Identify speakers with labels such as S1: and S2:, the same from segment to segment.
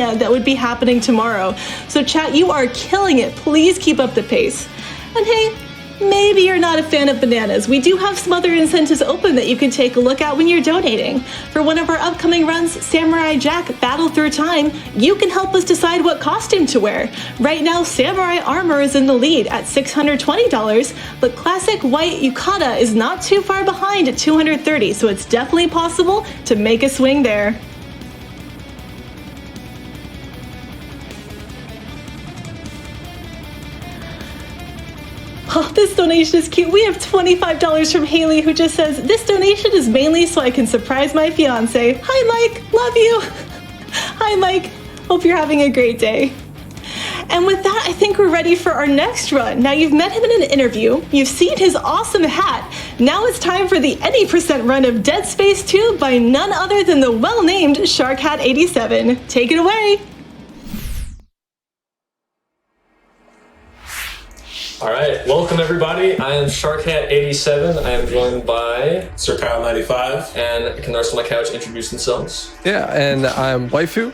S1: planned that would be happening tomorrow. So chat, you are killing it. Please keep up the pace. And hey, maybe you're not a fan of bananas. We do have some other incentives open that you can take a look at when you're donating. For one of our upcoming runs, Samurai Jack Battle Through Time, you can help us decide what costume to wear. Right now, Samurai Armor is in the lead at $620, but Classic White Yukata is not too far behind at $230, so it's definitely possible to make a swing there. Oh, this donation is cute. We have $25 from Haley, who just says, this donation is mainly so I can surprise my fiance. Hi, Mike. Love you. Hi, Mike. Hope you're having a great day. And with that, I think we're ready for our next run. Now, you've met him in an interview. You've seen his awesome hat. Now it's time for the any percent run of Dead Space 2 by none other than the well-named sharkhat87. Take it away.
S2: All right, welcome everybody. I am sharkhat87. I am joined by
S3: sharkhat87,
S2: and can the rest of my couch introduce themselves?
S4: Yeah, and I'm Waifu.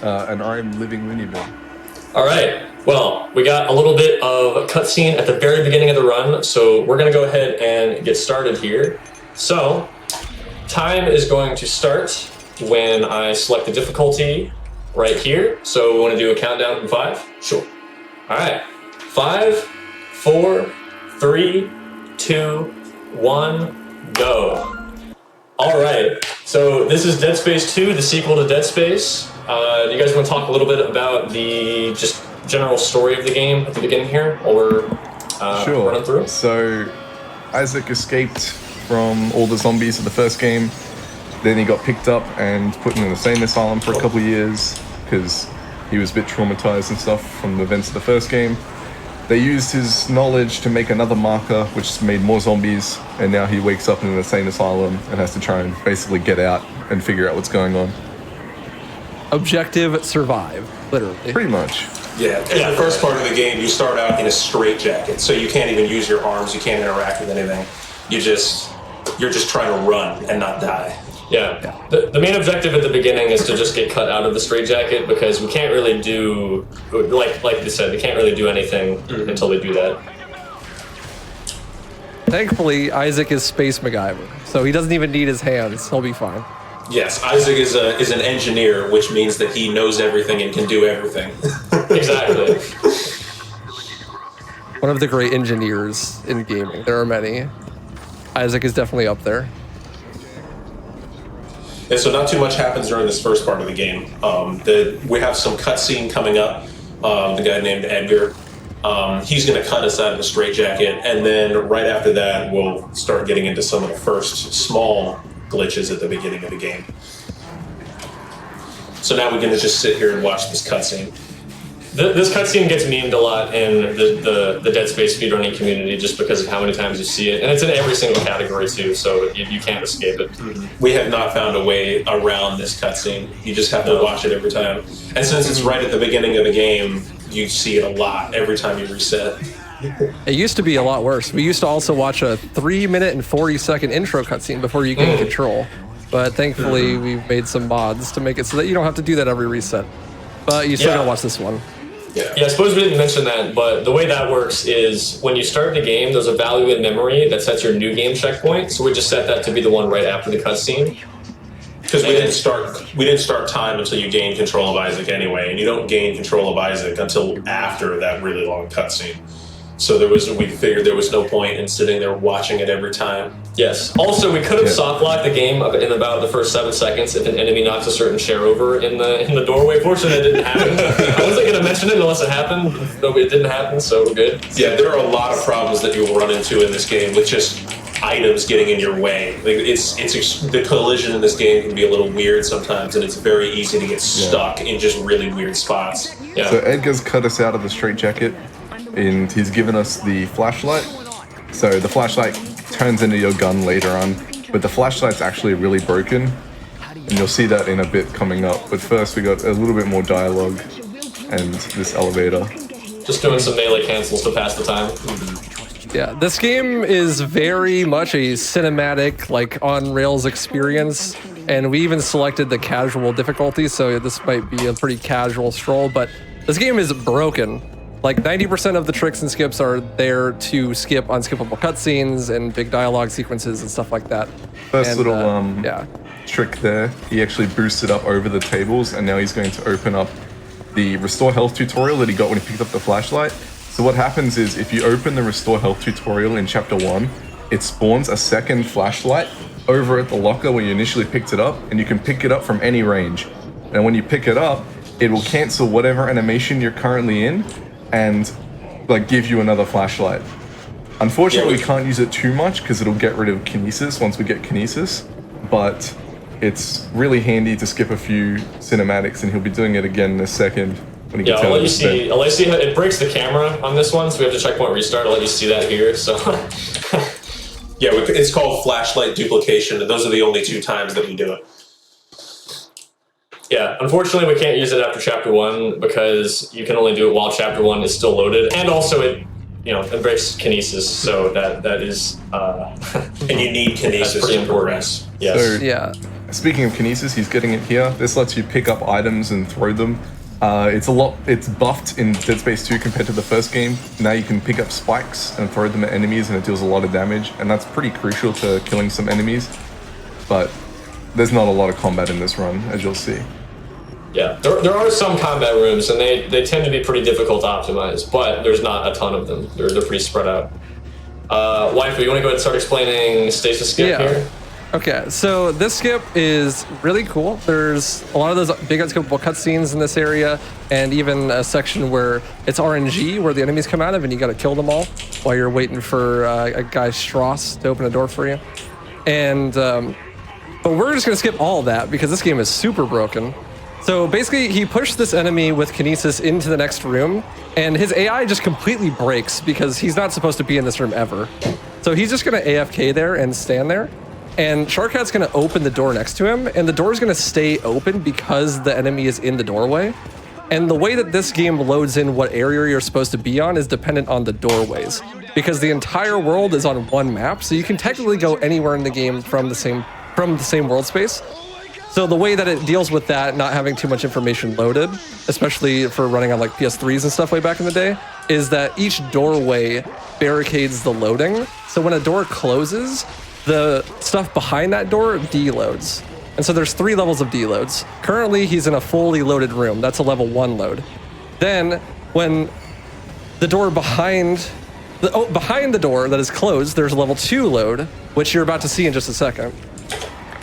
S5: And I'm LivingLooneyBin.
S2: All right, well, we got a little bit of a cutscene at the very beginning of the run, so we're gonna go ahead and get started here. So, time is going to start when I select the difficulty right here. So we wanna do a countdown from 5?
S3: Sure.
S2: All right. 5, 4, 3, 2, 1, go. All right, so this is Dead Space 2, the sequel to Dead Space. Do you guys want to talk a little bit about the just general story of the game at the beginning here, while we're running through?
S5: So, Isaac escaped from all the zombies of the first game. Then he got picked up and put in an insane asylum for a couple of years because he was a bit traumatized and stuff from the events of the first game. They used his knowledge to make another marker, which made more zombies, and now he wakes up in an insane asylum and has to try and basically get out and figure out what's going on.
S4: Objective, survive, literally.
S5: Pretty much.
S3: Yeah, in the first part of the game, you start out in a straitjacket, so you can't even use your arms, you can't interact with anything. You're just trying to run and not die.
S2: Yeah. The main objective at the beginning is to just get cut out of the straitjacket because we can't really do, like they said, we can't really do anything until we do that.
S4: Thankfully, Isaac is Space MacGyver, so he doesn't even need his hands. He'll be fine.
S3: Yes, Isaac is an engineer, which means that he knows everything and can do everything.
S2: Exactly.
S4: One of the great engineers in gaming. There are many. Isaac is definitely up there.
S3: And so not too much happens during this first part of the game. We have some cutscene coming up. The guy named Edgar, he's going to cut us out of the straitjacket, and then right after that, we'll start getting into some of the first small glitches at the beginning of the game. So now we're going to just sit here and watch this cutscene.
S2: This cutscene gets memed a lot in the Dead Space speedrunning community just because of how many times you see it. And it's in every single category too, so you can't escape it.
S3: We have not found a way around this cutscene. You just have to watch it every time. And since it's right at the beginning of the game, you see it a lot every time you reset.
S4: It used to be a lot worse. We used to also watch a 3-minute and 40-second intro cutscene before you gain control. But thankfully, we've made some mods to make it so that you don't have to do that every reset. But you still gotta watch this one.
S2: Yeah, I suppose we didn't mention that, but the way that works is when you start the game, there's a value in memory that sets your new game checkpoint. So we just set that to be the one right after the cutscene.
S3: Because we didn't start time until you gain control of Isaac anyway, and you don't gain control of Isaac until after that really long cutscene. So we figured there was no point in sitting there watching it every time.
S2: Yes. Also, we could have soft locked the game in about the first 7 seconds if an enemy knocks a certain chair over in the doorway. Fortunately, it didn't happen. I wasn't going to mention it unless it happened. No, it didn't happen, so we're good.
S3: Yeah, there are a lot of problems that you will run into in this game with just items getting in your way. Like the collision in this game can be a little weird sometimes, and it's very easy to get stuck in just really weird spots.
S2: Yeah.
S5: So Edgar's cut us out of the straitjacket, and he's given us the flashlight. So the flashlight turns into your gun later on, but the flashlight's actually really broken, and you'll see that in a bit coming up. But first we got a little bit more dialogue and this elevator.
S2: Just doing some melee cancels to pass the time.
S4: Yeah, this game is very much a cinematic, like, on-rails experience. and we even selected the casual difficulty, so this might be a pretty casual stroll, but this game is broken. Like 90% of the tricks and skips are there to skip unskippable cutscenes and big dialogue sequences and stuff like that.
S5: First little trick there, he actually boosted up over the tables, and now he's going to open up the restore health tutorial that he got when he picked up the flashlight. So what happens is if you open the restore health tutorial in chapter 1, it spawns a second flashlight over at the locker where you initially picked it up, and you can pick it up from any range. And when you pick it up, it will cancel whatever animation you're currently in and like give you another flashlight. Unfortunately, we can't use it too much because it'll get rid of kinesis once we get kinesis, but it's really handy to skip a few cinematics, and he'll be doing it again in a second when he gets out
S2: I'll
S5: of
S2: let you
S5: the
S2: see. I'll let you see how it breaks the camera on this one, so we have to checkpoint restart. I'll let you see that here. So
S3: Yeah, it's called flashlight duplication, and those are the only 2 times that we do it.
S2: yeah, unfortunately, we can't use it after chapter 1 because you can only do it while chapter 1 is still loaded, and also it breaks kinesis. So that is
S3: And you need kinesis
S2: pretty
S3: to
S2: important.
S3: progress.
S2: Yes.
S5: So,
S4: Yeah.
S5: speaking of kinesis, he's getting it here. This lets you pick up items and throw them. It's buffed in Dead Space 2 compared to the first game. Now you can pick up spikes and throw them at enemies, and it deals a lot of damage, and that's pretty crucial to killing some enemies. But there's not a lot of combat in this run, as you'll see.
S2: Yeah, there are some combat rooms, and they tend to be pretty difficult to optimize, but there's not a ton of them. They're pretty spread out. Waifu, you want to go ahead and start explaining stasis skip here?
S4: Okay, so this skip is really cool. There's a lot of those big unskippable cutscenes in this area, and even a section where it's RNG, where the enemies come out of, and you got to kill them all while you're waiting for a guy Strauss to open a door for you. And but we're just gonna skip all of that because this game is super broken. So basically, he pushed this enemy with kinesis into the next room, and his AI just completely breaks because he's not supposed to be in this room ever. So he's just gonna AFK there and stand there. And Sharkhat's gonna open the door next to him, and the door's gonna stay open because the enemy is in the doorway. And the way that this game loads in what area you're supposed to be on is dependent on the doorways, because the entire world is on one map, so you can technically go anywhere in the game from the same world space. So the way that it deals with that, not having too much information loaded, especially for running on like PS3s and stuff way back in the day, is that each doorway barricades the loading. So when a door closes, the stuff behind that door deloads. And so there's 3 levels of deloads. Currently, he's in a fully loaded room. That's a level 1 load. Then, when the door behind the door that is closed, there's a level 2 load, which you're about to see in just a second.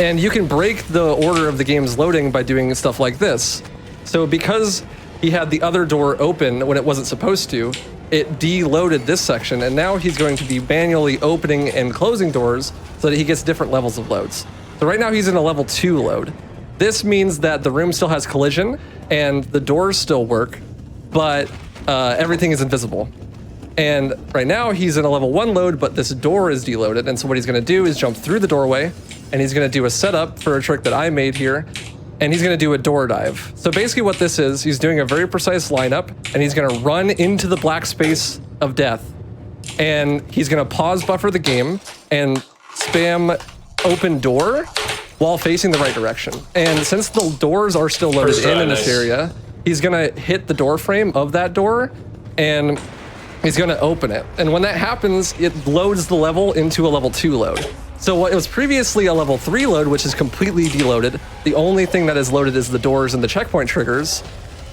S4: And you can break the order of the game's loading by doing stuff like this. So because he had the other door open when it wasn't supposed to, it deloaded this section, and now he's going to be manually opening and closing doors so that he gets different levels of loads. So right now he's in a level 2 load. This means that the room still has collision and the doors still work, but everything is invisible. And right now he's in a level 1 load, but this door is deloaded. And so what he's gonna do is jump through the doorway, and he's gonna do a setup for a trick that I made here, and he's gonna do a door dive. So basically what this is, he's doing a very precise lineup, and he's gonna run into the black space of death. And he's gonna pause buffer the game and spam open door while facing the right direction. And since the doors are still loaded in this area, he's gonna hit the door frame of that door, and he's gonna open it. And when that happens, it loads the level into a level 2 load. So what was previously a level 3 load, which is completely deloaded, the only thing that is loaded is the doors and the checkpoint triggers,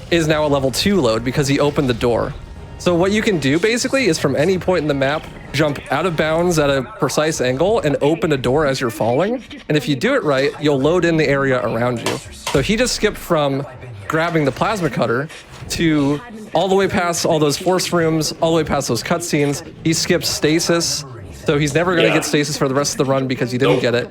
S4: is now a level 2 load because he opened the door. So what you can do basically is from any point in the map, jump out of bounds at a precise angle and open a door as you're falling. And if you do it right, you'll load in the area around you. So he just skipped from grabbing the plasma cutter to all the way past all those force rooms, all the way past those cutscenes. He skipped stasis. So he's never going to get stasis for the rest of the run because he didn't get it.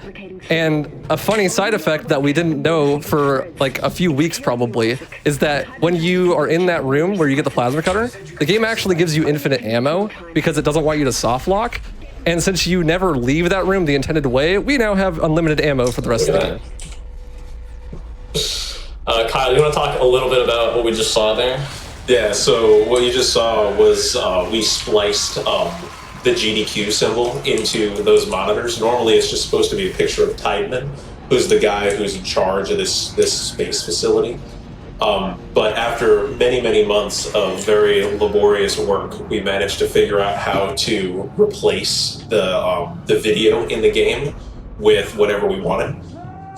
S4: And a funny side effect that we didn't know for like a few weeks probably is that when you are in that room where you get the plasma cutter, the game actually gives you infinite ammo because it doesn't want you to soft lock. And since you never leave that room the intended way, we now have unlimited ammo for the rest of the game.
S2: Kyle, you want to talk a little bit about what we just saw there?
S3: Yeah, so what you just saw was we spliced the GDQ symbol into those monitors. Normally it's just supposed to be a picture of Tideman, who's the guy who's in charge of this space facility. But after many months of very laborious work, we managed to figure out how to replace the video in the game with whatever we wanted.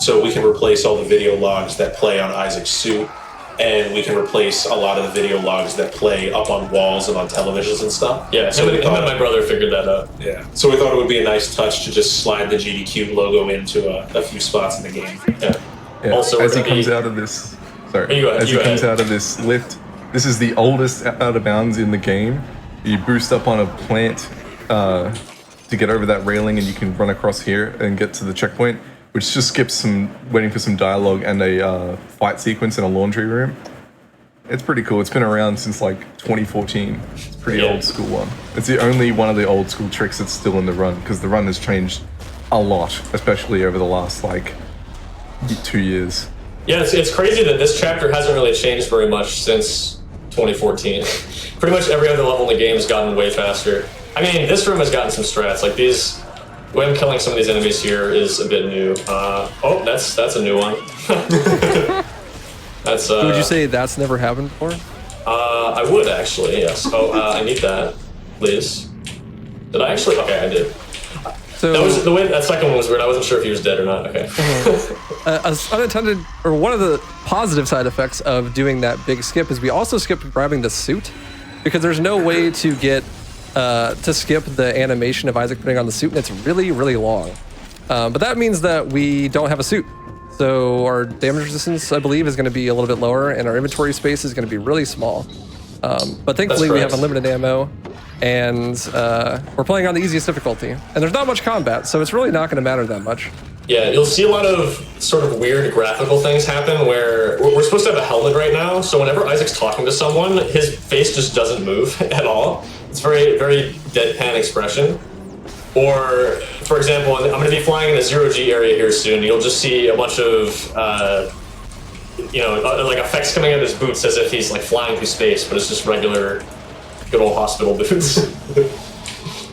S3: So we can replace all the video logs that play on Isaac's suit, and we can replace a lot of the video logs that play up on walls and on televisions and stuff.
S2: Yeah, him and my brother figured that out.
S3: Yeah. So we thought it would be a nice touch to just slide the GDQ logo into a few spots in the game.
S2: Yeah.
S5: Also, as he comes out of this, out of this lift, this is the oldest out of bounds in the game. You boost up on a plant to get over that railing, and you can run across here and get to the checkpoint, which just skips waiting for some dialogue and a fight sequence in a laundry room. It's pretty cool. It's been around since like 2014. It's a pretty old school one. It's the only one of the old school tricks that's still in the run, because the run has changed a lot, especially over the last like 2 years.
S2: Yeah, it's crazy that this chapter hasn't really changed very much since 2014. Pretty much every other level in the game has gotten way faster. I mean, this room has gotten some strats. Like these, when I'm killing some of these enemies here is a bit new. Oh, that's a new one. That's.
S4: Would you say that's never happened before?
S2: I would actually, yes. Oh, I need that, please. Did I actually? Okay, I did.
S4: So
S2: that was the way that second one was weird. I wasn't sure if he was dead or not. Okay.
S4: Unintended, or one of the positive side effects of doing that big skip is we also skipped grabbing the suit, because there's no way to get to skip the animation of Isaac putting on the suit, and it's really long. But that means that we don't have a suit. So our damage resistance, I believe, is going to be a little bit lower, and our inventory space is going to be really small. But thankfully, we have unlimited ammo, and we're playing on the easiest difficulty. And there's not much combat, so it's really not going to matter that much.
S2: Yeah, you'll see a lot of sort of weird graphical things happen where we're supposed to have a helmet right now, so whenever Isaac's talking to someone, his face just doesn't move at all. It's very deadpan expression. Or, for example, I'm going to be flying in a zero-G area here soon. You'll just see a bunch of, like effects coming out of his boots as if he's like flying through space, but it's just regular, good old hospital boots.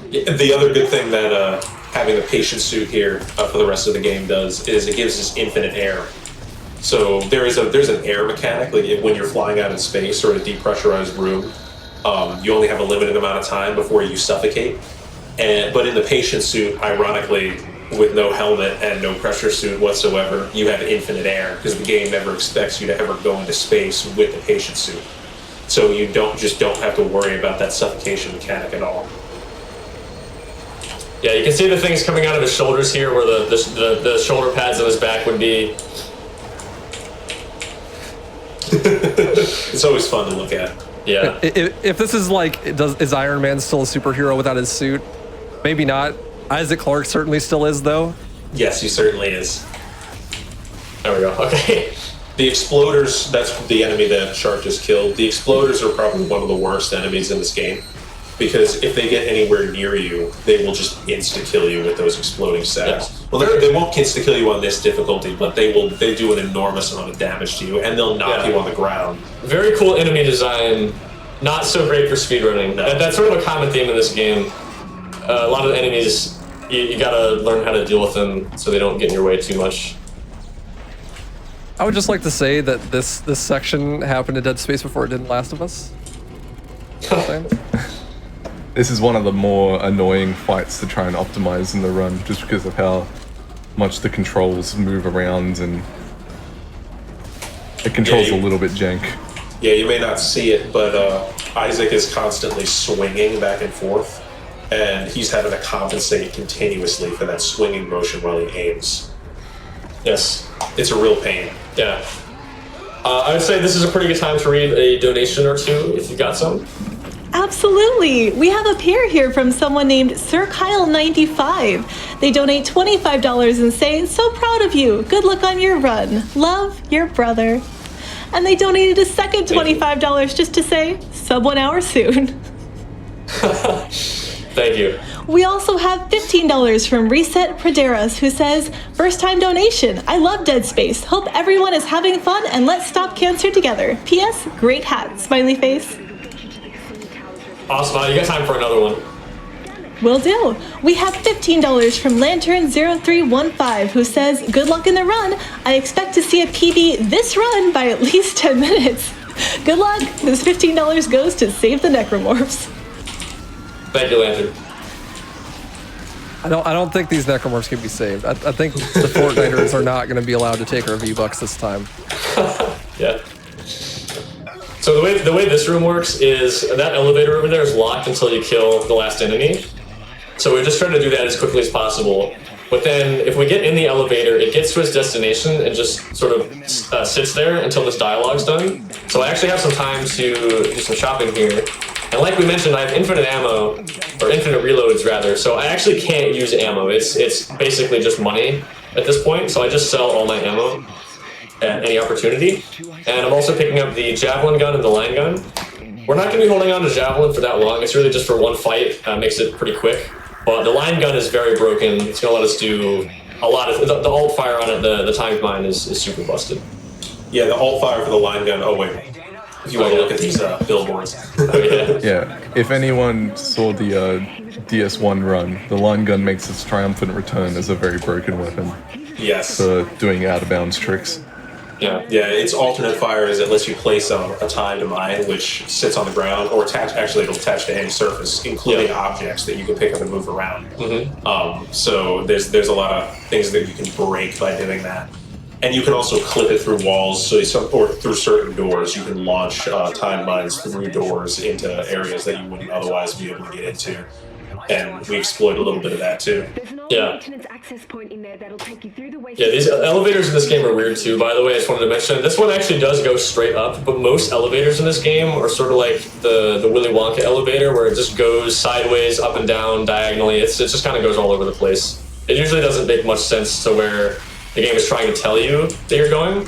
S3: The other good thing that having a patient suit here for the rest of the game does is it gives us infinite air. So there's an air mechanic, like when you're flying out in space or in a depressurized room, you only have a limited amount of time before you suffocate. But in the patient suit, ironically, with no helmet and no pressure suit whatsoever, you have infinite air, because the game never expects you to ever go into space with the patient suit. So you don't have to worry about that suffocation mechanic at all.
S2: Yeah, you can see the things coming out of his shoulders here, where the shoulder pads on his back would be.
S3: It's always fun to look at.
S2: Yeah.
S4: If this is like, is Iron Man still a superhero without his suit? Maybe not. Isaac Clarke certainly still is, though.
S3: Yes, he certainly is.
S2: There we go. Okay.
S3: The exploders, that's the enemy that Shark just killed. The exploders are probably one of the worst enemies in this game, because if they get anywhere near you, they will just insta-kill you with those exploding sacks. Yeah. Well, they won't insta-kill you on this difficulty, but they do an enormous amount of damage to you, and they'll knock you on the ground. Very cool enemy design, not so great for speedrunning. No. That's sort of a common theme in this game. A lot of the enemies, you gotta learn how to deal with them so they don't get in your way too much.
S4: I would just like to say that this section happened in Dead Space before it did in Last of Us.
S5: This is one of the more annoying fights to try and optimize in the run, just because of how much the controls move around, and it controls a little bit jank. Yeah, you may not see it, but Isaac is constantly swinging back and forth, and he's having to compensate continuously for that swinging motion while he aims. Yes, it's a real pain.
S2: Yeah. I would say this is a pretty good time to read a donation or two if you got some.
S1: Absolutely. We have a pair here from someone named SirKyle95. They donate $25 and say, "So proud of you. Good luck on your run. Love, your brother." And they donated a second $25 just to say, "Sub 1 hour soon."
S2: Thank you.
S1: We also have $15 from Reset Praderas, who says, "First time donation. I love Dead Space. Hope everyone is having fun, and let's stop cancer together. P.S. Great hat. Smiley face."
S2: Awesome. You got time for another one.
S1: Will do. We have $15 from Lantern0315, who says, good luck in the run. I expect to see a PB this run by at least 10 minutes. Good luck. This $15 goes to save the necromorphs.
S2: Thank you, Lantern.
S4: I don't think these necromorphs can be saved. I think the Fortniters are not going to be allowed to take our V-Bucks this time.
S2: Yeah. So the way this room works is that elevator over there is locked until you kill the last enemy. So we're just trying to do that as quickly as possible. But then if we get in the elevator, it gets to its destination and just sort of sits there until this dialogue's done. So I actually have some time to do some shopping here. And like we mentioned, I have infinite ammo, or infinite reloads rather, so I actually can't use ammo. It's basically just money at this point, so I just sell all my ammo at any opportunity. And I'm also picking up the javelin gun and the line gun. We're not going to be holding on to javelin for that long. It's really just for one fight. Makes it pretty quick. But the line gun is very broken. It's going to let us do a lot of... The alt fire on it, the timed mine is super busted.
S3: Yeah, the alt fire for the line gun. Oh, wait. If you want to look at these billboards.
S5: Yeah, if anyone saw the DS1 run, the line gun makes its triumphant return as a very broken weapon.
S3: Yes.
S5: For doing out-of-bounds tricks.
S2: Yeah.
S3: Yeah, its alternate fire is it lets you place a timed mine, which sits on the ground, or actually it'll attach to any surface, including objects that you can pick up and move around.
S2: Mm-hmm.
S3: So there's a lot of things that you can break by doing that. And you can also clip it through walls, or through certain doors. You can launch time mines through doors into areas that you wouldn't otherwise be able to get into. And we exploit a little bit of that too.
S2: Yeah. Yeah, these elevators in this game are weird too, by the way. I just wanted to mention. This one actually does go straight up, but most elevators in this game are sort of like the Willy Wonka elevator, where it just goes sideways, up and down, diagonally. It just kind of goes all over the place. It usually doesn't make much sense to where the game is trying to tell you that you're going.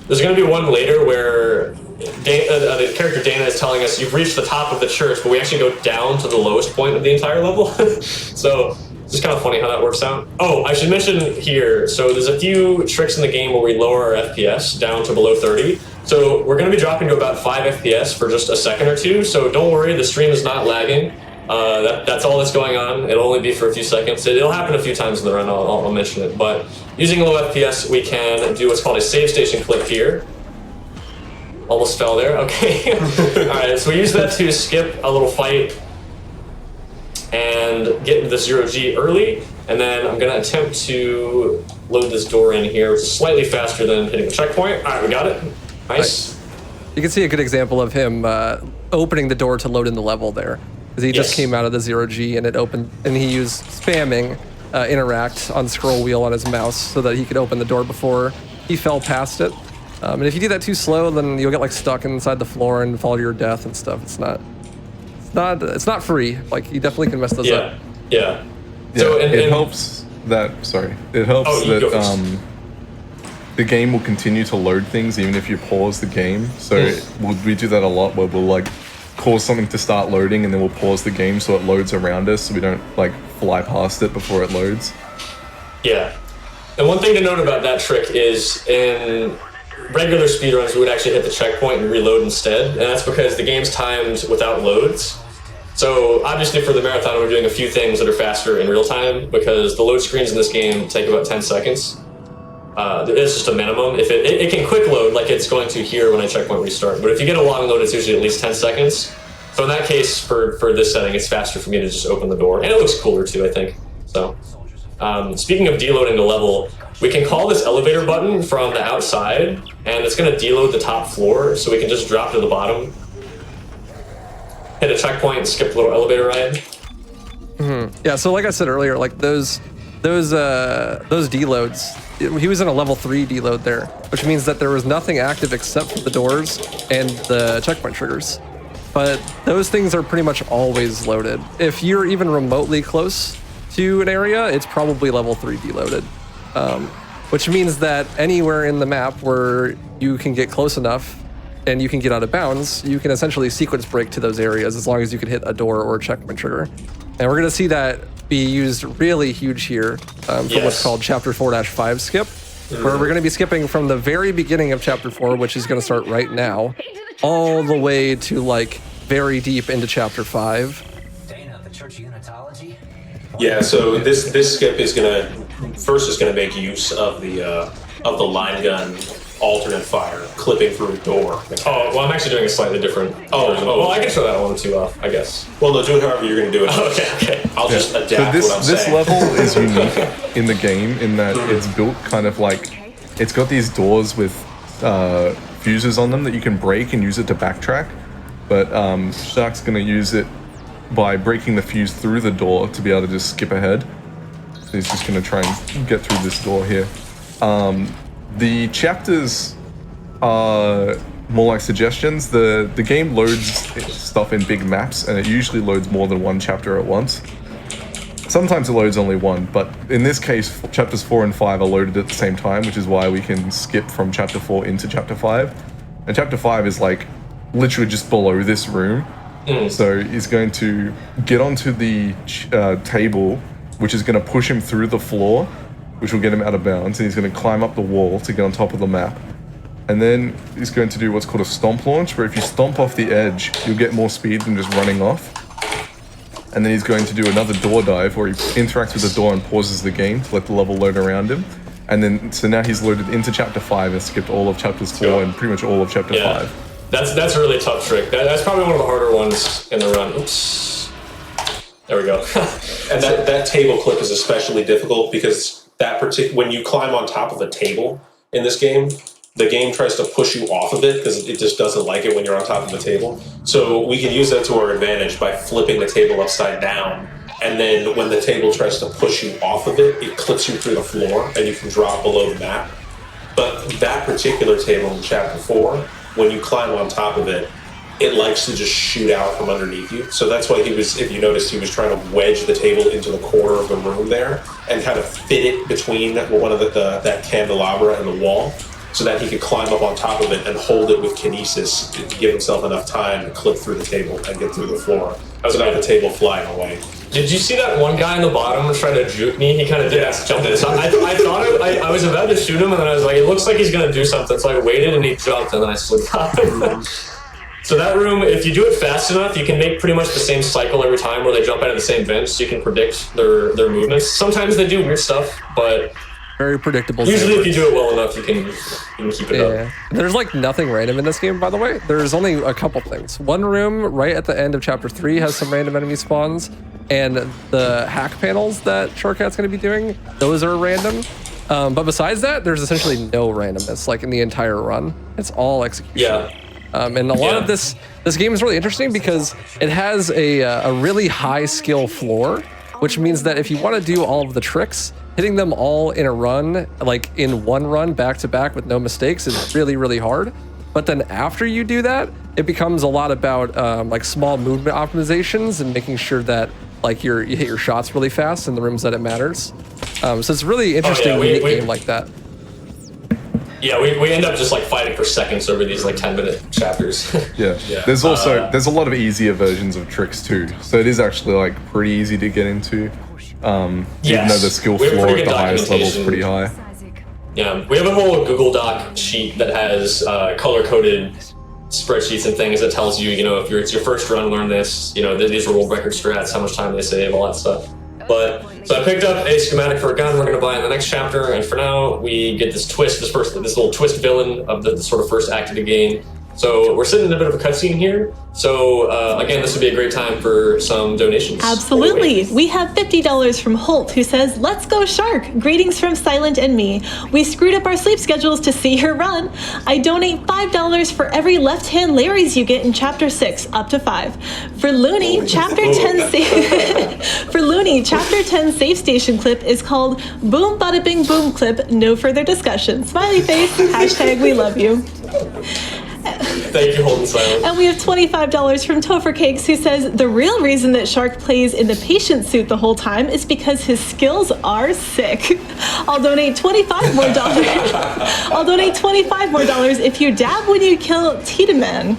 S2: There's going to be one later where the character Dana is telling us you've reached the top of the church, but we actually go down to the lowest point of the entire level. So it's just kind of funny how that works out. Oh, I should mention here, so there's a few tricks in the game where we lower our FPS down to below 30. So we're going to be dropping to about 5 FPS for just a second or two, so don't worry, the stream is not lagging. That's all that's going on. It'll only be for a few seconds. It'll happen a few times in the run, I'll mention it. But using low FPS, we can do what's called a save station clip here. Almost fell there, okay. Alright, so we use that to skip a little fight and get into the 0G early. And then I'm going to attempt to load this door in here, which is slightly faster than hitting the checkpoint. Alright, we got it. Nice.
S4: You can see a good example of him opening the door to load in the level there. Because he just came out of the 0G and it opened, and he used spamming interact on the scroll wheel on his mouse so that he could open the door before he fell past it. And if you do that too slow, then you'll get like stuck inside the floor and fall to your death and stuff. It's not free. Like you definitely can mess those up.
S2: Yeah.
S5: So it helps that the game will continue to load things even if you pause the game. So we do that a lot where we'll like cause something to start loading and then we'll pause the game so it loads around us so we don't like fly past it before it loads.
S2: Yeah. And one thing to note about that trick is in regular speedruns we would actually hit the checkpoint and reload instead, and that's because the game's timed without loads. So obviously for the marathon we're doing a few things that are faster in real time because the load screens in this game take about 10 seconds. It's just a minimum. If it can quick load like it's going to here when I checkpoint restart, but if you get a long load it's usually at least 10 seconds. So in that case, for this setting, it's faster for me to just open the door. And it looks cooler too, I think. So speaking of deloading the level, we can call this elevator button from the outside, and it's going to deload the top floor, so we can just drop to the bottom, hit a checkpoint, and skip the little elevator ride.
S4: Yeah, so like I said earlier, like those deloads, he was in a level 3 deload there, which means that there was nothing active except for the doors and the checkpoint triggers. But those things are pretty much always loaded. If you're even remotely close to an area, it's probably level 3 deloaded. Which means that anywhere in the map where you can get close enough and you can get out of bounds, you can essentially sequence break to those areas as long as you can hit a door or a checkpoint trigger. And we're going to see that be used really huge here for what's called Chapter 4-5 skip, where we're going to be skipping from the very beginning of Chapter 4, which is going to start right now, all the way to like very deep into Chapter 5.
S6: Dana, the Church of Unitology?
S3: Yeah, so this skip is gonna make use of the line gun alternate fire clipping through a door.
S2: Oh, well, I'm actually doing a slightly different. Well, I can show that one too off, I guess.
S3: Well, no, do it however you're gonna do it.
S2: Okay.
S3: I'll just adapt
S5: So
S3: what I'm
S5: this
S3: saying.
S5: level is unique in the game in that it's built kind of like it's got these doors with fuses on them that you can break and use it to backtrack. But Shark's gonna use it by breaking the fuse through the door to be able to just skip ahead. So he's just gonna try and get through this door here. The chapters are more like suggestions. The game loads stuff in big maps, and it usually loads more than one chapter at once. Sometimes it loads only one, but in this case, chapters 4 and 5 are loaded at the same time, which is why we can skip from chapter 4 into chapter 5. And chapter 5 is like literally just below this room. So he's going to get onto the table, which is going to push him through the floor, which will get him out of bounds, and he's going to climb up the wall to get on top of the map. And then he's going to do what's called a stomp launch, where if you stomp off the edge, you'll get more speed than just running off. And then he's going to do another door dive, where he interacts with the door and pauses the game to let the level load around him. And then, so now he's loaded into chapter 5 and skipped all of chapters 4 and pretty much all of chapter 5.
S2: That's a really tough trick. That's probably one of the harder ones in the run. Oops. There we go.
S3: And that table clip is especially difficult because when you climb on top of a table in this game, the game tries to push you off of it because it just doesn't like it when you're on top of the table. So we can use that to our advantage by flipping the table upside down. And then when the table tries to push you off of it, it clips you through the floor and you can drop below the map. But that particular table in chapter 4, when you climb on top of it, it likes to just shoot out from underneath you. So that's why if you noticed, he was trying to wedge the table into the corner of the room there and kind of fit it between one of that candelabra and the wall so that he could climb up on top of it and hold it with kinesis to give himself enough time to clip through the table and get through the floor without the table flying away.
S2: Did you see that one guy in the bottom try to juke me? He kind of did jump in. So I I was about to shoot him, and then I was like, it looks like he's going to do something. So I waited, and he jumped, and then I slipped off. So that room, if you do it fast enough, you can make pretty much the same cycle every time where they jump out of the same vents, so you can predict their movements. Sometimes they do weird stuff, but
S4: Very predictable.
S2: usually if you do it well enough, you can keep it up.
S4: There's like nothing random in this game, by the way. There's only a couple things. One room right at the end of chapter 3 has some random enemy spawns, and the hack panels that Sharkhat's going to be doing, those are random. But besides that, there's essentially no randomness like in the entire run. It's all execution.
S2: Yeah.
S4: And a lot of this game is really interesting because it has a really high skill floor, which means that if you want to do all of the tricks, hitting them all in a run, like in one run back to back with no mistakes, is really, really hard. But then after you do that, it becomes a lot about like small movement optimizations and making sure that like you hit your shots really fast in the rooms that it matters. So it's really interesting game like that.
S2: Yeah, we end up just like fighting for seconds over these like 10-minute chapters.
S5: Yeah. There's a lot of easier versions of tricks too. So it is actually like pretty easy to get into. Even though the skill floor at the highest level is pretty high.
S2: Yeah, we have a whole Google Doc sheet that has color-coded spreadsheets and things that tells you, if it's your first run, learn this. These are world record strats, how much time they save, all that stuff. So I picked up a schematic for a gun we're going to buy in the next chapter, and for now we get this little twist villain of the sort of first act of the game. So we're sitting in a bit of a cutscene here. So again, this would be a great time for some donations.
S1: Absolutely. We have $50 from Holt, who says, "Let's go Shark. Greetings from Silent and me. We screwed up our sleep schedules to see her run. I donate $5 for every left-hand Larry's you get in Chapter 6, up to 5. For Looney, Chapter 10 For Looney, Chapter 10 Safe Station clip is called Boom Bada Bing Boom Clip. No further discussion. Smiley face. Hashtag we love you."
S2: Thank you, Holden Silent.
S1: And we have $25 from Topher Cakes, who says, "The real reason that Shark plays in the patient suit the whole time is because his skills are sick. I'll donate $25 more. I'll donate $25 more if you dab when you kill Tiedemann."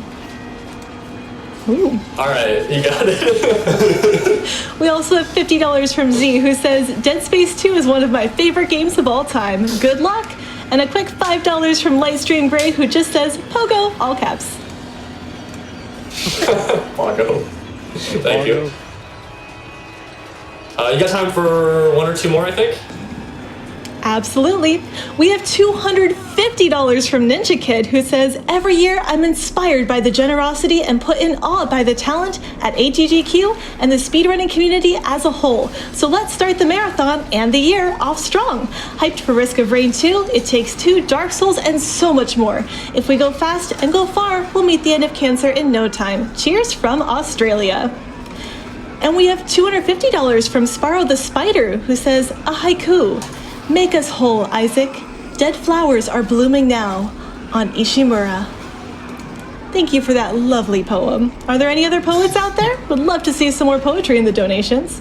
S1: Ooh.
S2: All right, you got it.
S1: We also have $50 from Z, who says, "Dead Space 2 is one of my favorite games of all time. Good luck." And a quick $5 from Lightstream Gray, who just says, "Pogo," all caps.
S2: Pogo. Thank you. You got time for one or two more, I think?
S1: Absolutely. We have $250 from Ninja Kid, who says, every year I'm inspired by the generosity and put in awe by the talent at AGDQ and the speedrunning community as a whole. So let's start the marathon and the year off strong. Hyped for Risk of Rain 2, It Takes Two, Dark Souls, and so much more. If we go fast and go far, we'll meet the end of cancer in no time. Cheers from Australia. And we have $250 from Sparrow the Spider, who says, a haiku. Make us whole, Isaac. Dead flowers are blooming now on Ishimura. Thank you for that lovely poem. Are there any other poets out there? Would love to see some more poetry in the donations.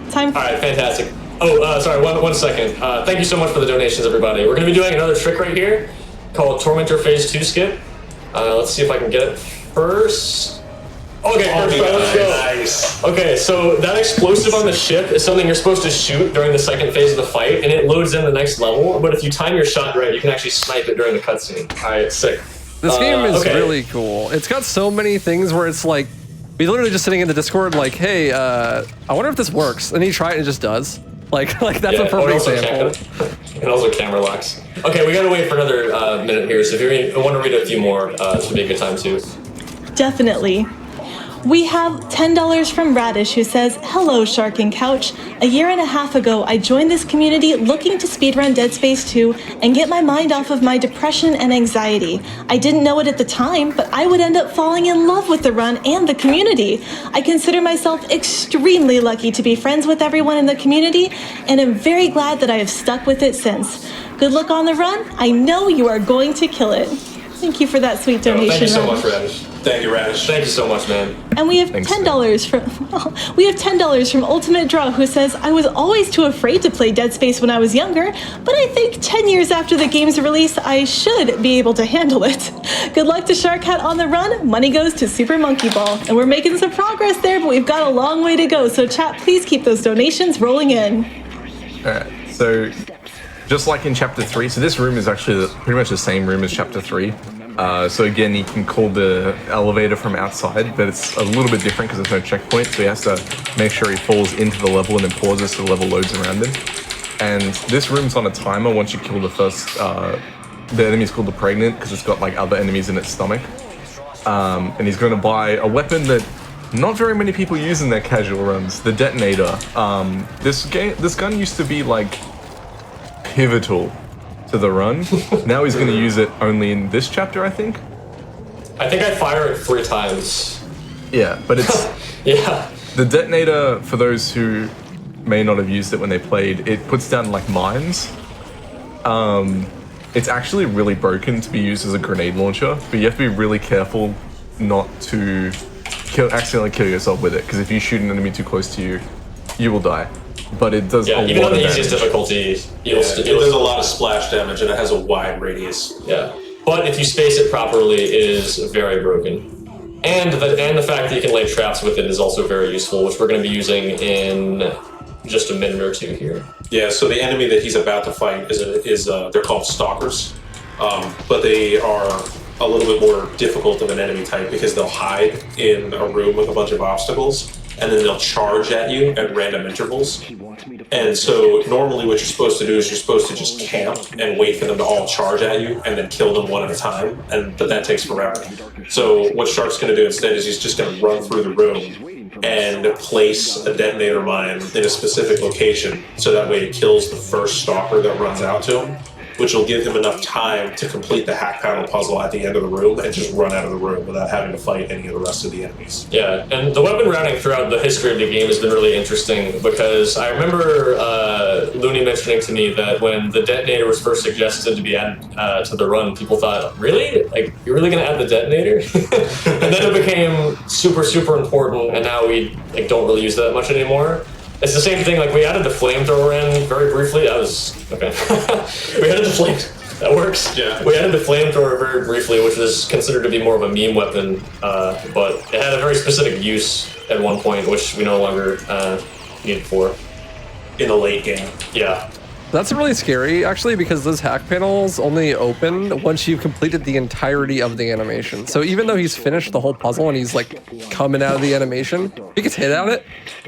S1: Time for...
S2: All right, fantastic. Oh, sorry, one second. Thank you so much for the donations, everybody. We're going to be doing another trick right here called Tormentor Phase 2 skip. Let's see if I can get it first. Okay, first try, let's go.
S3: Nice.
S2: Okay, so that explosive on the ship is something you're supposed to shoot during the second phase of the fight, and it loads in the next level, but if you time your shot right, you can actually snipe it during the cutscene. Alright, sick.
S4: This game is really cool. It's got so many things where it's like, we literally just sitting in the Discord like, hey, I wonder if this works, and you try it and it just does. Like that's a perfect example.
S2: And also camera locks. Okay, we gotta wait for another minute here, so if you want to read a few more, this would be a good time too.
S1: Definitely. We have $10 from Radish, who says, hello, Shark and Couch. A year and a half ago, I joined this community looking to speedrun Dead Space 2 and get my mind off of my depression and anxiety. I didn't know it at the time, but I would end up falling in love with the run and the community. I consider myself extremely lucky to be friends with everyone in the community, and am very glad that I have stuck with it since. Good luck on the run. I know you are going to kill it. Thank you for that sweet donation.
S2: Thank you so much, Radish.
S3: Thank you, Radish.
S2: Thank you so much, man.
S1: And we have $10 from Ultimate Draw, who says, I was always too afraid to play Dead Space when I was younger, but I think 10 years after the game's release, I should be able to handle it. Good luck to Sharkhat on the run. Money goes to Super Monkey Ball. And we're making some progress there, but we've got a long way to go. So chat, please keep those donations rolling in.
S5: Alright, so just like in Chapter 3, so this room is actually pretty much the same room as Chapter 3. So again, he can call the elevator from outside, but it's a little bit different because there's no checkpoint, so he has to make sure he falls into the level and then pauses so the level loads around him. And this room's on a timer once you kill the first, the enemy's called the Pregnant because it's got like other enemies in its stomach. And he's going to buy a weapon that not very many people use in their casual runs, the Detonator. This gun used to be like pivotal to the run. Now he's going to use it only in this chapter, I think.
S2: I think I fire it 3 times.
S5: Yeah, but it's...
S2: Yeah.
S5: The Detonator, for those who may not have used it when they played, it puts down like mines. It's actually really broken to be used as a grenade launcher, but you have to be really careful not to accidentally kill yourself with it, because if you shoot an enemy too close to you, you will die. But it does a lot of damage.
S2: Even on the easiest difficulty, it
S3: does a lot of splash damage, and it has a wide radius.
S2: Yeah, but if you space it properly, it is very broken. And the fact that you can lay traps with it is also very useful, which we're going to be using in just a minute or two here.
S3: Yeah, so the enemy that he's about to fight is they're called stalkers, but they are a little bit more difficult of an enemy type because they'll hide in a room with a bunch of obstacles, and then they'll charge at you at random intervals. And so normally what you're supposed to do is you're supposed to just camp and wait for them to all charge at you and then kill them one at a time, but that takes forever. So what Shark's going to do instead is he's just going to run through the room and place a detonator mine in a specific location, so that way it kills the first stalker that runs out to him, which will give him enough time to complete the hack paddle puzzle at the end of the room and just run out of the room without having to fight any of the rest of the enemies.
S2: Yeah, and the weapon routing throughout the history of the game has been really interesting, because I remember Looney mentioning to me that when the detonator was first suggested to be added to the run, people thought, really? Like, you're really going to add the detonator? And then it became super, super important, and now we don't really use that much anymore. It's the same thing, like we added the flamethrower in very briefly. That was, okay. We added the flame, that works.
S3: Yeah.
S2: We added the flamethrower very briefly, which was considered to be more of a meme weapon, but it had a very specific use at one point, which we no longer need it for.
S3: In the late game.
S2: Yeah.
S4: That's really scary, actually, because those hack panels only open once you've completed the entirety of the animation. So even though he's finished the whole puzzle and he's like coming out of the animation, if he gets hit at it,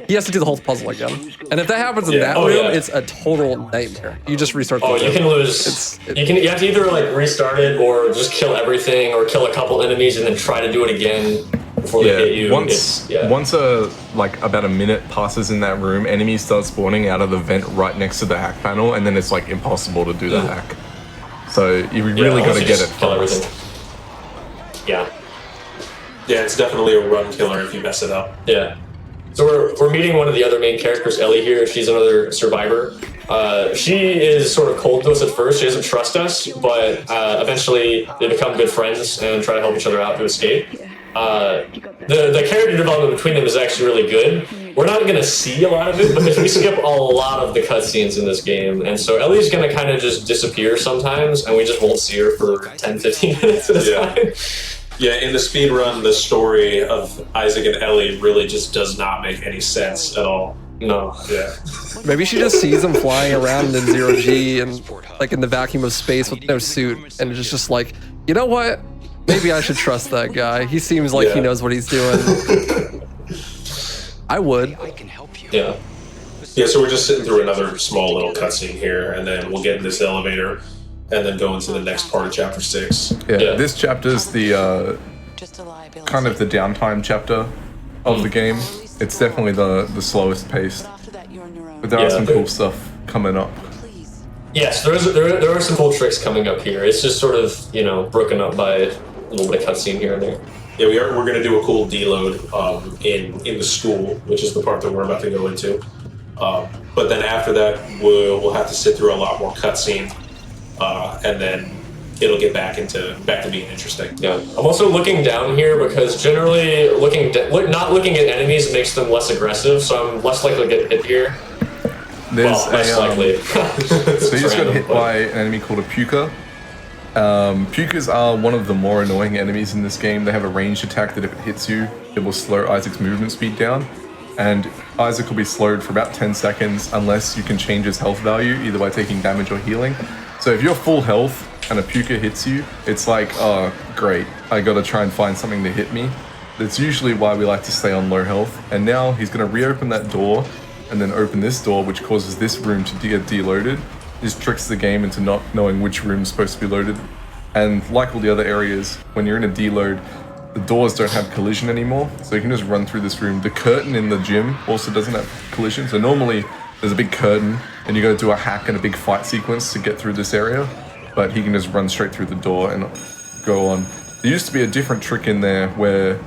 S4: he has to do the whole puzzle again. And if that happens in that room, it's a total nightmare. You just restart the room.
S2: You can lose. You have to either like restart it or just kill everything or kill a couple enemies and then try to do it again before they hit you.
S5: Once about a minute passes in that room, enemies start spawning out of the vent right next to the hack panel, and then it's like impossible to do the hack. So you really got to get it
S2: kill
S5: fast.
S2: everything. Yeah.
S3: Yeah, it's definitely a run killer if you mess it up.
S2: Yeah. So we're meeting one of the other main characters, Ellie here. She's another survivor. She is sort of cold to us at first. She doesn't trust us, but eventually they become good friends and try to help each other out to escape. The character development between them is actually really good. We're not going to see a lot of it because we skip a lot of the cutscenes in this game. And so Ellie's going to kind of just disappear sometimes, and we just won't see her for 10-15 minutes at a time.
S3: Yeah, in the speedrun, the story of Isaac and Ellie really just does not make any sense at all.
S2: No.
S3: Yeah.
S4: Maybe she just sees him flying around in zero G and like in the vacuum of space with no suit, and is just like, you know what? Maybe I should trust that guy. He seems like he knows what he's doing. I would.
S2: Yeah.
S3: Yeah, so we're just sitting through another small little cutscene here, and then we'll get in this elevator, and then go into the next part of chapter 6.
S5: Yeah, this chapter's the kind of the downtime chapter of the game. It's definitely the slowest paced, but there are some cool stuff coming up.
S2: Yes, there are some cool tricks coming up here. It's just sort of, broken up by a little bit of cutscene here and there.
S3: Yeah, we're going to do a cool deload in the school, which is the part that we're about to go into. But then after that, we'll have to sit through a lot more cutscene, and then it'll get back to being interesting.
S2: Yeah, I'm also looking down here because generally not looking at enemies makes them less aggressive, so I'm less likely to get hit here.
S5: There's
S2: less likely.
S5: So you just got hit by an enemy called a puka. Pukas are one of the more annoying enemies in this game. They have a ranged attack that if it hits you, it will slow Isaac's movement speed down. And Isaac will be slowed for about 10 seconds unless you can change his health value, either by taking damage or healing. So if you're full health and a puka hits you, it's like, oh, great, I gotta try and find something to hit me. That's usually why we like to stay on low health. And now he's gonna reopen that door and then open this door, which causes this room to get deloaded. This tricks the game into not knowing which room's supposed to be loaded. And like all the other areas, when you're in a deload, the doors don't have collision anymore, so you can just run through this room. The curtain in the gym also doesn't have collision, so normally there's a big curtain and you gotta do a hack and a big fight sequence to get through this area, but he can just run straight through the door and go on. There used to be a different trick in there where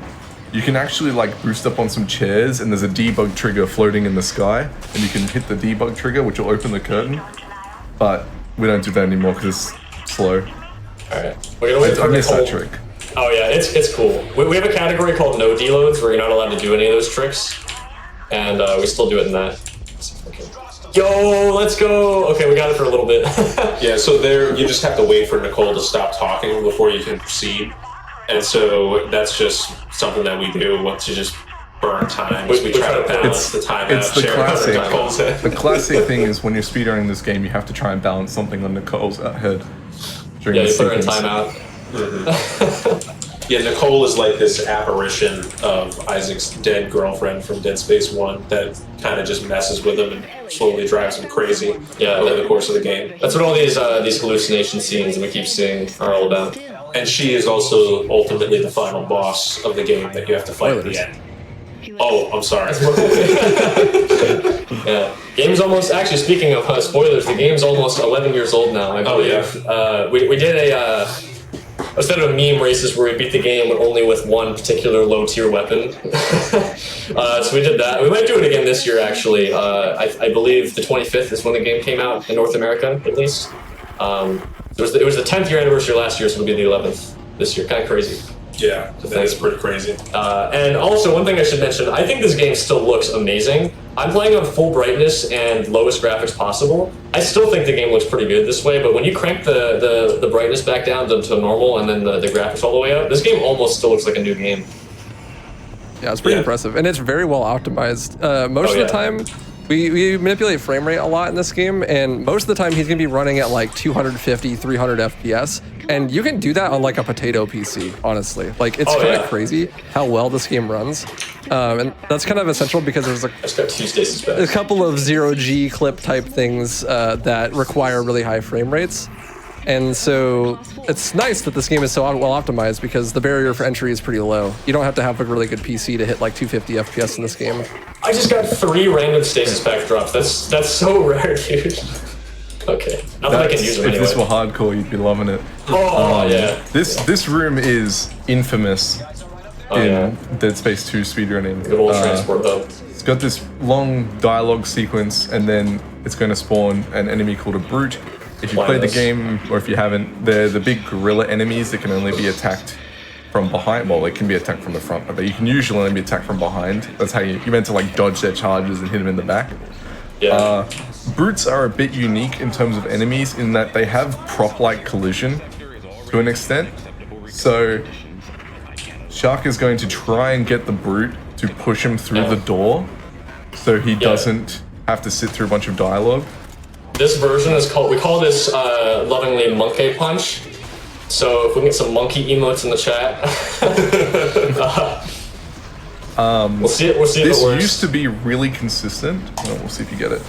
S5: you can actually like boost up on some chairs and there's a debug trigger floating in the sky, and you can hit the debug trigger, which will open the curtain, but we don't do that anymore because it's slow.
S2: Alright, we're gonna wait for
S5: I missed that trick.
S2: Oh yeah, it's cool. We have a category called no deloads where you're not allowed to do any of those tricks, and we still do it in that. Yo, let's go! Okay, we got it for a little bit.
S3: Yeah, so there you just have to wait for Nicole to stop talking before you can proceed. And so that's just something that we do, to just burn time. We try to balance the time out.
S5: It's the classic. The classic thing is when you're speedrunning this game, you have to try and balance something on Nicole's head.
S2: Yeah, you put her in timeout.
S3: Yeah, Nicole is like this apparition of Isaac's dead girlfriend from Dead Space 1 that kind of just messes with him and slowly drives him crazy over the course of the game.
S2: That's what all these hallucination scenes that we keep seeing are all about.
S3: And she is also ultimately the final boss of the game that you have to fight at the end. Oh, I'm sorry.
S2: Yeah, game's almost. Actually, speaking of spoilers, the game's almost 11 years old now. I believe.
S3: Oh yeah.
S2: We did instead of meme races where we beat the game only with one particular low tier weapon. So we did that. We might do it again this year. Actually, I believe the 25th is when the game came out in North America, at least. It was the 10th year anniversary last year, so it'll be the 11th this year. Kind of crazy.
S3: Yeah, that's pretty crazy.
S2: And also, one thing I should mention, I think this game still looks amazing. I'm playing on full brightness and lowest graphics possible. I still think the game looks pretty good this way, but when you crank the brightness back down to normal and then the graphics all the way up, this game almost still looks like a new game.
S4: Yeah, it's pretty impressive, and it's very well optimized. Most of the time, We manipulate frame rate a lot in this game, and most of the time he's gonna be running at like 250, 300 FPS, and you can do that on like a potato PC, honestly. Like it's kind of crazy how well this game runs, and that's kind of essential because there's
S2: It's got 2 stasis
S4: a
S2: packs.
S4: couple of 0G clip type things that require really high frame rates. And so it's nice that this game is so well optimized because the barrier for entry is pretty low. You don't have to have a really good PC to hit like 250 FPS in this game.
S2: I just got 3 random stasis pack drops. That's so rare, dude. Okay, not that I can use them
S5: If
S2: anyway.
S5: this were hardcore, you'd be loving it.
S2: Oh yeah.
S5: This room is infamous in Dead Space 2 speedrunning.
S2: Good old transport hub.
S5: It's got this long dialogue sequence, and then it's going to spawn an enemy called a brute. If you played the game, or if you haven't, they're the big gorilla enemies that can only be attacked from behind. Well, they can be attacked from the front, but you can usually only be attacked from behind. That's how you're meant to like dodge their charges and hit them in the back.
S2: Yeah.
S5: Brutes are a bit unique in terms of enemies in that they have prop-like collision to an extent. So Shark is going to try and get the brute to push him through the door so he doesn't have to sit through a bunch of dialogue.
S2: This version is called, we call this lovingly Monkey Punch. So if we can get some monkey emotes in the chat. We'll see if it works.
S5: This used to be really consistent. Oh, we'll see if you get it.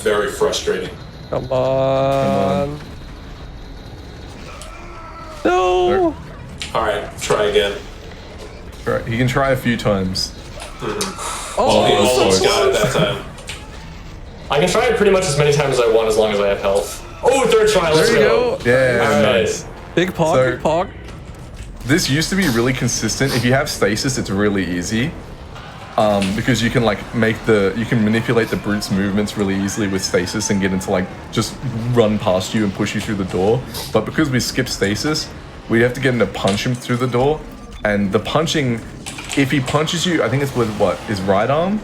S3: Very frustrating.
S4: Come on. No.
S3: All right, try again.
S5: Right, he can try a few times.
S3: He almost got it that time.
S2: I can try it pretty much as many times as I want as long as I have health. Oh, 3rd try, let's
S4: There you
S2: go.
S4: go.
S5: Yeah,
S2: All right.
S5: nice.
S4: Big pog,
S5: So-
S4: big pog.
S5: This used to be really consistent. If you have stasis, it's really easy. Because you can you can manipulate the brute's movements really easily with stasis and get into like just run past you and push you through the door. But because we skip stasis, we have to get him to punch him through the door. And the punching, if he punches you, I think it's with what, his right arm?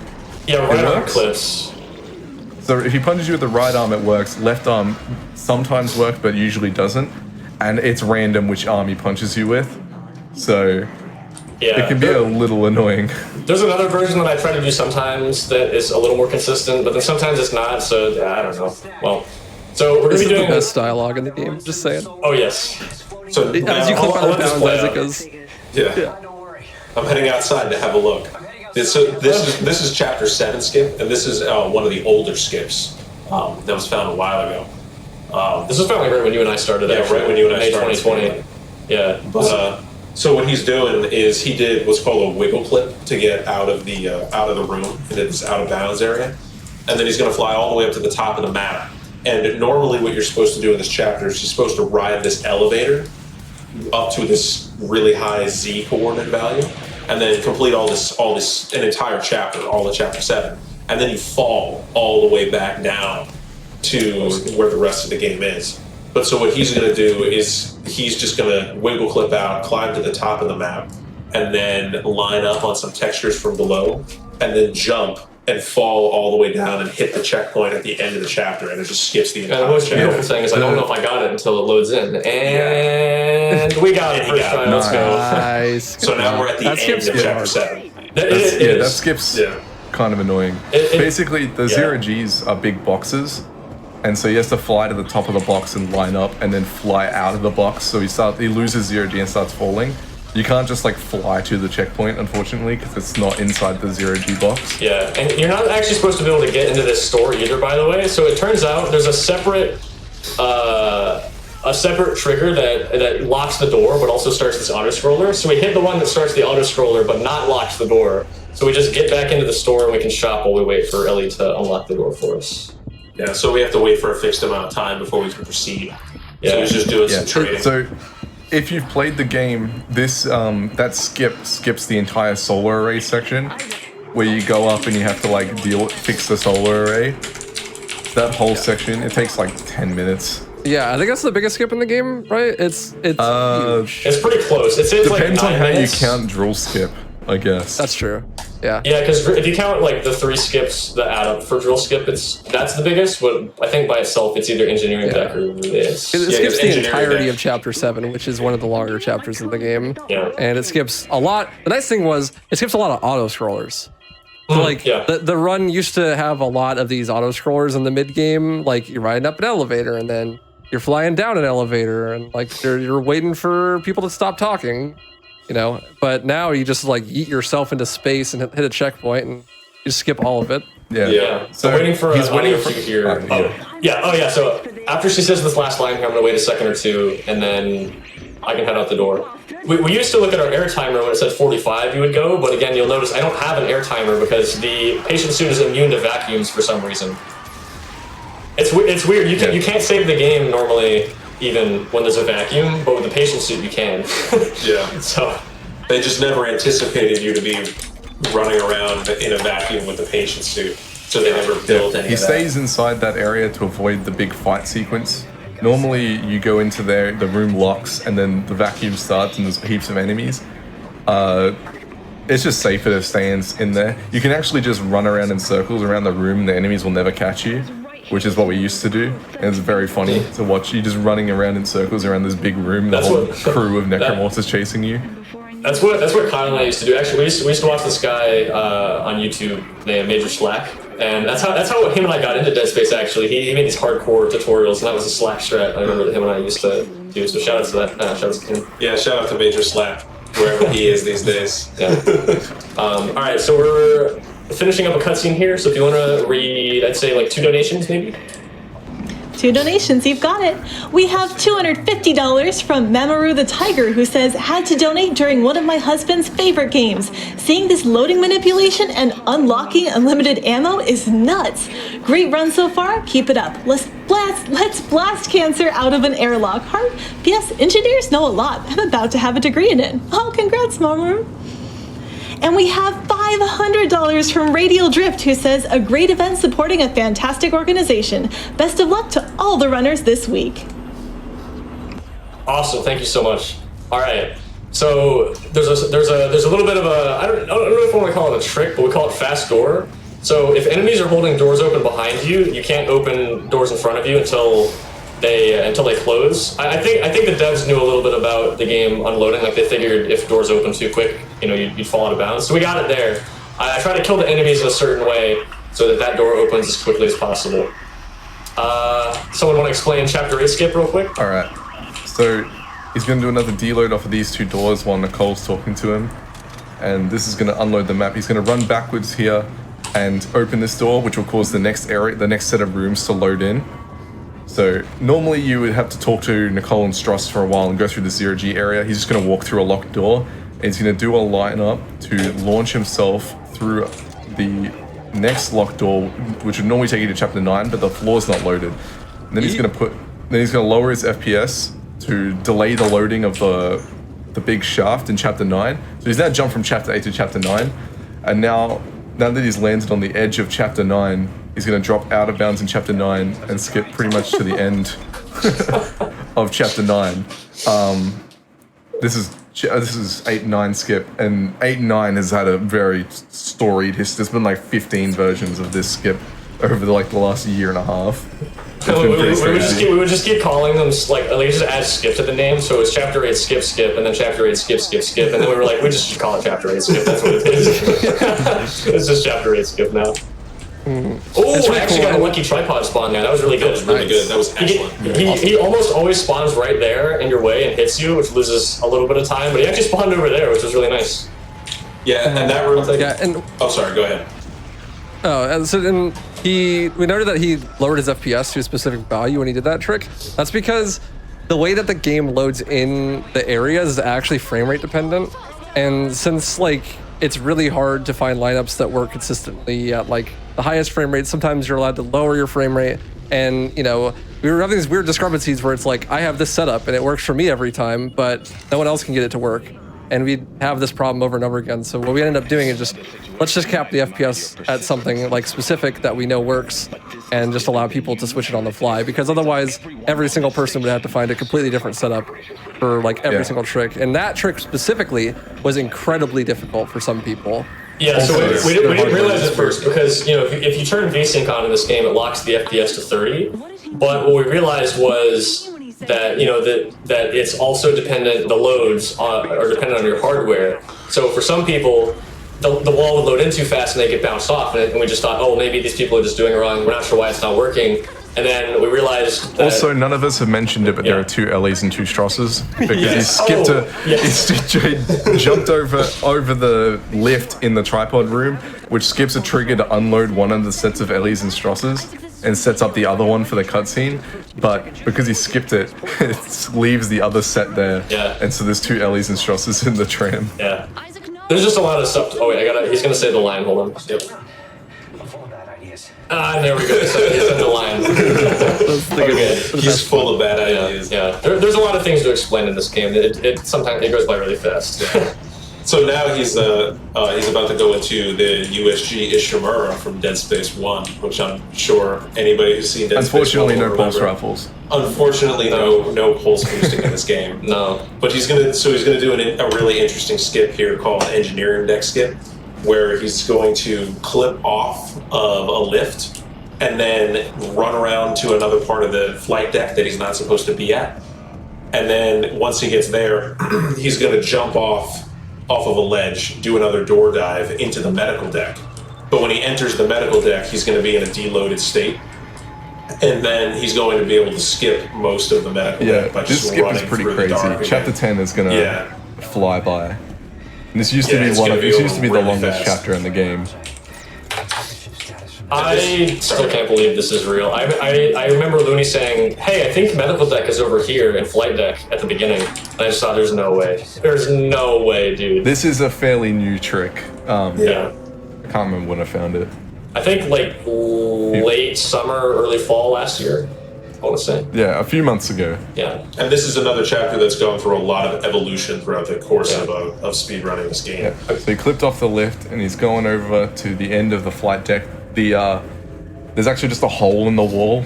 S2: Yeah, right on
S5: works?
S2: clips.
S5: So if he punches you with the right arm, it works. Left arm sometimes works, but usually doesn't. And it's random which arm he punches you with. So
S2: Yeah.
S5: it can be a little annoying.
S2: There's another version that I try to do sometimes that is a little more consistent, but then sometimes it's not, so I don't know. Well, so we're going
S4: This
S2: to
S4: is
S2: be
S4: the
S2: doing
S4: best dialogue in the game, just saying.
S2: Oh, yes.
S3: So
S4: As
S3: now,
S4: you click
S3: I'll
S4: on
S3: let
S4: the
S3: this
S4: bounds,
S3: play
S4: as it
S3: out.
S4: goes.
S3: Yeah. I'm heading outside to have a look. This is chapter 7 skip, and this is one of the older skips that was found a while ago.
S2: This was probably right when you and I started,
S3: Yeah,
S2: actually.
S3: right when you and I
S2: May
S3: started.
S2: 2020. Yeah.
S3: So what he's doing is he did what's called a wiggle clip to get out of the room into this out of bounds area, and then he's going to fly all the way up to the top of the map. And normally, what you're supposed to do in this chapter is you're supposed to ride this elevator up to this really high Z coordinate value, and then complete all this an entire chapter, all of chapter 7, and then you fall all the way back down to where the rest of the game is. But so what he's going to do is he's just going to wiggle clip out, climb to the top of the map, and then line up on some textures from below, and then jump and fall all the way down and hit the checkpoint at the end of the chapter, and it just skips the
S2: And the
S3: entire
S2: most beautiful
S3: chapter.
S2: thing is I don't know if I got it until it loads in. And we got it.
S3: And
S2: First
S3: you got
S2: try,
S3: it.
S2: let's go.
S4: Nice.
S3: So now we're at the
S4: That
S3: end
S4: skips
S3: of
S4: pretty
S3: chapter
S4: hard.
S3: 7.
S2: It is.
S5: That skips
S3: Yeah.
S5: kind of annoying. Basically, the zero Gs are big boxes, and so he has to fly to the top of the box and line up, and then fly out of the box. So he loses 0G and starts falling. You can't just like fly to the checkpoint, unfortunately, because it's not inside the 0G box.
S2: Yeah, and you're not actually supposed to be able to get into this store either, by the way. So it turns out there's a separate trigger that locks the door, but also starts this auto scroller. So we hit the one that starts the auto scroller, but not locks the door. So we just get back into the store and we can shop while we wait for Ellie to unlock the door for us.
S3: Yeah, so we have to wait for a fixed amount of time before we can proceed.
S2: Yeah.
S3: So he's just doing some trading.
S5: So if you've played the game, this that skips the entire solar array section, where you go up and you have to like fix the solar array. That whole section, it takes like 10 minutes.
S4: Yeah, I think that's the biggest skip in the game, right? It's huge.
S2: It's pretty close. It says
S5: Depends
S2: like 9
S5: on how
S2: minutes.
S5: you count drill skip, I guess.
S4: That's true. Yeah.
S2: Yeah, because if you count like the 3 skips that add up for drill skip, that's the biggest. But I think by itself, it's either engineering deck or this.
S4: It skips
S3: it's
S4: the
S3: engineering
S4: entirety
S3: deck.
S4: of chapter 7, which is one of the longer chapters in the game.
S2: Yeah.
S4: And it skips a lot. The nice thing was, it skips a lot of auto scrollers. So like
S2: yeah.
S4: the run used to have a lot of these auto scrollers in the mid game, like you're riding up an elevator and then you're flying down an elevator and like you're waiting for people to stop talking, you know. But now you just like yeet yourself into space and hit a checkpoint and you skip all of it.
S2: Yeah. So waiting for
S5: he's waiting for
S2: here. Yeah. So after she says this last line, I'm gonna wait a second or two, and then I can head out the door. We used to look at our air timer when it said 45, you would go, but again, you'll notice I don't have an air timer because the patient suit is immune to vacuums for some reason. It's weird. You can't save the game normally, even when there's a vacuum, but with the patient suit you can.
S3: Yeah.
S2: So
S3: They just never anticipated you to be running around in a vacuum with the patient suit, so they never built any
S5: He
S3: of that.
S5: stays inside that area to avoid the big fight sequence. Normally, you go into there, the room locks, and then the vacuum starts, and there's heaps of enemies. It's just safer to stay in there. You can actually just run around in circles around the room, and the enemies will never catch you, which is what we used to do. And it's very funny to watch you just running around in circles around this big room, the whole crew of necromorphs chasing you.
S2: That's what Kyle and I used to do. Actually, we used to watch this guy on YouTube named Major Slack, and that's how him and I got into Dead Space. Actually, he made these hardcore tutorials, and that was a Slack strat I remember that him and I used to do. So shout out to that. Shout out to him.
S3: Yeah, shout out to Major Slack, wherever he is these days.
S2: Yeah. All right, so we're finishing up a cutscene here. So if you want to read, I'd say like 2 donations, maybe.
S1: 2 donations, you've got it. We have $250 from Mamoru the Tiger, who says, had to donate during one of my husband's favorite games. Seeing this loading manipulation and unlocking unlimited ammo is nuts. Great run so far, keep it up. Let's blast cancer out of an airlock. Heart. P.S. Engineers know a lot. I'm about to have a degree in it. Oh, congrats, Mamoru. And we have $500 from Radial Drift, who says, a great event supporting a fantastic organization. Best of luck to all the runners this week.
S2: Awesome, thank you so much. All right, so there's a little bit of a I don't know if I want to call it a trick, but we call it fast door. So if enemies are holding doors open behind you, you can't open doors in front of you until they close. I think the devs knew a little bit about the game unloading. Like they figured if doors open too quick, you'd fall out of bounds. So we got it there. I try to kill the enemies in a certain way so that door opens as quickly as possible. Someone want to explain Chapter 8 skip real quick?
S5: All right. So he's going to do another deload off of these 2 doors while Nicole's talking to him. And this is going to unload the map. He's going to run backwards here and open this door, which will cause the next set of rooms to load in. So normally you would have to talk to Nicole and Stross for a while and go through the 0G area. He's just going to walk through a locked door, and he's going to do a lineup to launch himself through the next locked door, which would normally take you to Chapter 9, but the floor's not loaded. And then he's going to lower his FPS to delay the loading of the big shaft in Chapter 9. So he's now jumped from Chapter 8 to Chapter 9, and now that he's landed on the edge of Chapter 9, he's going to drop out of bounds in Chapter 9 and skip pretty much to the end of Chapter 9. This is 8 and 9 skip, and 8 and 9 has had a very storied history. There's been like 15 versions of this skip over the last year and a half.
S2: We would just keep calling them like just add skip to the name, so it's Chapter 8 skip, and then Chapter 8 skip, and then we were like, we just should call it Chapter 8 skip. That's what it is. It's just Chapter 8 skip now. Oh, I actually got a lucky tripod spawn there. That was really good.
S3: That was really good. That was excellent.
S2: He almost always spawns right there in your way and hits you, which loses a little bit of time, but he actually spawned over there, which was really nice.
S3: Yeah, and that room.
S4: Yeah, and
S3: Oh, sorry. Go ahead.
S4: oh, and so then we noted that he lowered his FPS to a specific value when he did that trick. That's because the way that the game loads in the areas is actually frame rate dependent, and since it's really hard to find lineups that work consistently at the highest frame rate, sometimes you're allowed to lower your frame rate, and we were having these weird discrepancies where it's like I have this setup and it works for me every time, but no one else can get it to work. And we'd have this problem over and over again. So what we ended up doing is let's just cap the FPS at something specific that we know works, and just allow people to switch it on the fly, because otherwise every single person would have to find a completely different setup for every single trick. And that trick specifically was incredibly difficult for some people.
S2: Yeah, so we didn't realize it first because if you turn VSync on in this game, it locks the FPS to 30. But what we realized was that that it's also dependent. The loads are dependent on your hardware. So for some people, the wall would load in too fast and they get bounced off, and we just thought, oh, maybe these people are just doing it wrong. We're not sure why it's not working. And then we realized that
S5: Also, none of us have mentioned it, but there are 2 Ellies and 2 Strasses because he skipped he jumped over the lift in the tripod room, which skips a trigger to unload one of the sets of Ellies and Strasses and sets up the other one for the cutscene. But because he skipped it, it leaves the other set there.
S2: Yeah.
S5: And so there's 2 Ellies and Strasses in the tram.
S2: Yeah. There's just a lot of stuff. Oh wait, he's gonna say the line. Hold on. Yep. There we go. So he said the line. Okay.
S3: He's full of bad ideas.
S2: Yeah. There's a lot of things to explain in this game. Sometimes it goes by really fast.
S3: So now he's about to go into the USG Ishimura from Dead Space 1, which I'm sure anybody who's seen Dead Space 1
S5: Unfortunately,
S3: will
S5: no pulse
S3: remember.
S5: rifles.
S3: Unfortunately, no pulse boosting in this game.
S2: No.
S3: But he's gonna do a really interesting skip here called Engineering Deck Skip, where he's going to clip off of a lift and then run around to another part of the flight deck that he's not supposed to be at. And then once he gets there, he's going to jump off of a ledge, do another door dive into the medical deck. But when he enters the medical deck, he's going to be in a deloaded state. And then he's going to be able to skip most of the medical deck by
S5: this
S3: just
S5: skip
S3: running
S5: is pretty
S3: through
S5: crazy.
S3: the dark
S5: Chapter
S3: again.
S5: 10 is gonna fly by. And this used to be
S3: it's gonna be
S5: the
S3: really
S5: longest
S3: fast.
S5: chapter in the game.
S2: I still can't believe this is real. I remember Looney saying, hey, I think medical deck is over here and flight deck at the beginning. And I just thought, there's no way. There's no way, dude.
S5: This is a fairly new trick.
S2: Yeah.
S5: I can't remember when I found it.
S2: I think like late summer, early fall last year, I want to say.
S5: Yeah, a few months ago.
S2: Yeah.
S3: And this is another chapter that's gone through a lot of evolution throughout the course of speedrunning this game.
S5: Yeah. So he clipped off the lift and he's going over to the end of the flight deck. There's actually just a hole in the wall.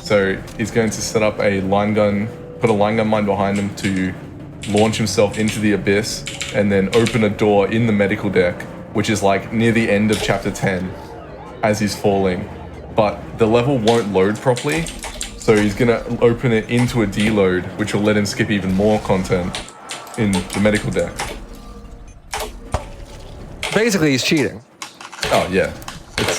S5: So he's going to set up a line gun, put a line gun mine behind him to launch himself into the abyss and then open a door in the medical deck, which is like near the end of chapter 10 as he's falling. But the level won't load properly. So he's gonna open it into a deload, which will let him skip even more content in the medical deck.
S4: Basically, he's cheating.
S5: Oh yeah.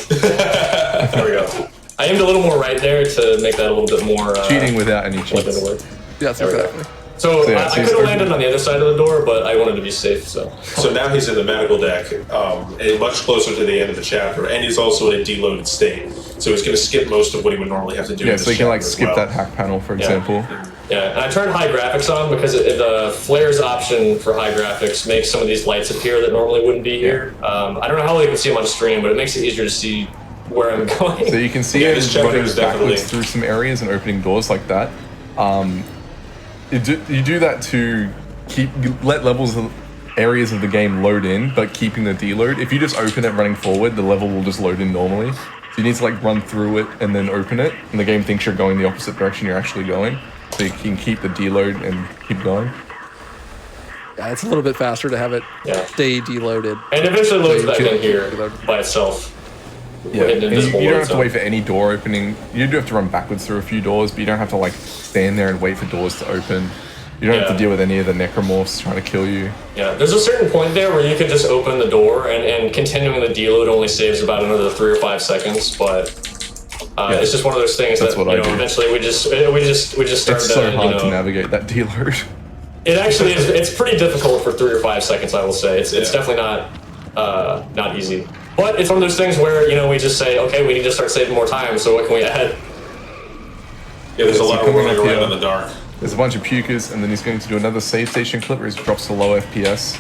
S2: There we go. I aimed a little more right there to make that a little bit more...
S5: Cheating without any cheats.
S4: Yes,
S2: There we go.
S4: exactly.
S2: So
S5: So, yeah,
S2: I
S5: so
S2: could
S5: he's
S2: have
S5: open-
S2: landed on the other side of the door, but I wanted to be safe, so...
S3: So now he's in the medical deck, and much closer to the end of the chapter, and he's also in a deloaded state. So he's going to skip most of what he would normally have to do.
S5: Yeah,
S3: in
S5: so
S3: this
S5: you can like
S3: chapter as
S5: skip
S3: well.
S5: that hack panel, for example.
S2: Yeah, and I turned high graphics on because the flares option for high graphics makes some of these lights appear that normally wouldn't be here. I don't know how well you can see them on stream, but it makes it easier to see where I'm going.
S5: So you can see
S3: Yeah,
S5: him
S3: this chapter
S5: running
S3: is
S5: backwards
S3: definitely-
S5: through some areas and opening doors like that. You do that to let levels of areas of the game load in, but keeping the deload. If you just open it running forward, the level will just load in normally. So you need to like run through it and then open it, and the game thinks you're going the opposite direction you're actually going. So you can keep the deload and keep going.
S4: Yeah, it's a little bit faster to have it stay deloaded.
S2: And eventually loads back in here
S4: Reload.
S2: by itself.
S5: Yeah,
S2: With an
S5: and you
S2: invisible
S5: don't
S2: load
S5: have to
S2: zone.
S5: wait for any door opening. You do have to run backwards through a few doors, but you don't have to like stand there and wait for doors to open. You don't have to
S2: Yeah.
S5: deal with any of the necromorphs trying to kill you.
S2: Yeah, there's a certain point there where you could just open the door, and continuing the deload only saves about another 3 or 5 seconds. But it's just one of those things
S5: That's
S2: that
S5: what I do.
S2: eventually we just start
S5: It's so
S2: to
S5: hard to navigate that deload.
S2: It actually is. It's pretty difficult for 3 or 5 seconds. I will say it's definitely not easy. But it's one of those things where we just say, okay, we need to start saving more time. So what can we add?
S3: Yeah, there's a lot of
S5: coming
S3: running
S5: up
S3: around
S5: here.
S3: in the dark.
S5: There's a bunch of pukers, and then he's going to do another save station clip where he drops to low FPS,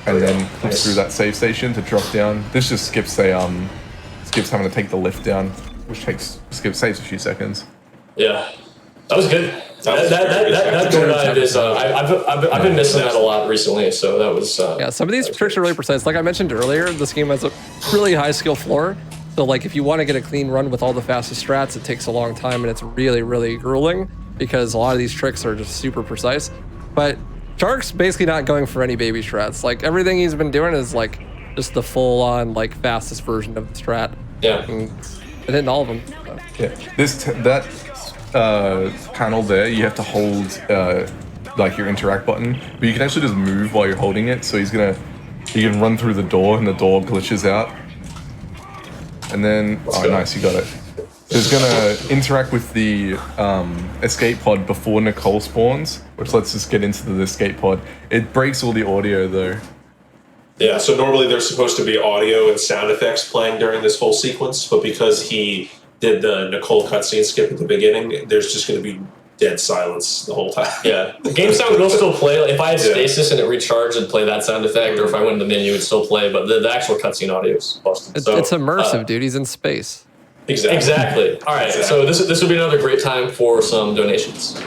S5: and then clips
S2: Nice.
S5: through that save station to drop down. This just skips skips having to take the lift down, which saves a few seconds.
S2: Yeah, that was good.
S3: That was very good.
S2: That door dive is. I've been missing that a lot recently. So that was.
S4: Yeah, some of these tricks are really precise. Like I mentioned earlier, this game has a really high skill floor. So like if you want to get a clean run with all the fastest strats, it takes a long time and it's really, really grueling because a lot of these tricks are just super precise. But Shark's basically not going for any baby strats. Like everything he's been doing is like just the full on like fastest version of the strat.
S2: Yeah.
S4: And hitting all of them. So.
S5: Yeah, that panel there, you have to hold like your interact button, but you can actually just move while you're holding it. So he's gonna You can run through the door and the door glitches out. And then, oh nice, you got it. It's gonna interact with the escape pod before Nicole spawns, which lets us get into the escape pod. It breaks all the audio though.
S3: Yeah, so normally there's supposed to be audio and sound effects playing during this whole sequence, but because he did the Nicole cutscene skip at the beginning, there's just going to be dead silence the whole time.
S2: Yeah, the game sound will still play. Like, if I had stasis and it recharged, it'd play that sound effect, or if I went to the menu, it'd still play, but the actual cutscene audio is busted.
S4: It's immersive, dude. He's in space.
S3: Exactly.
S2: All right, so this will be another great time for some donations.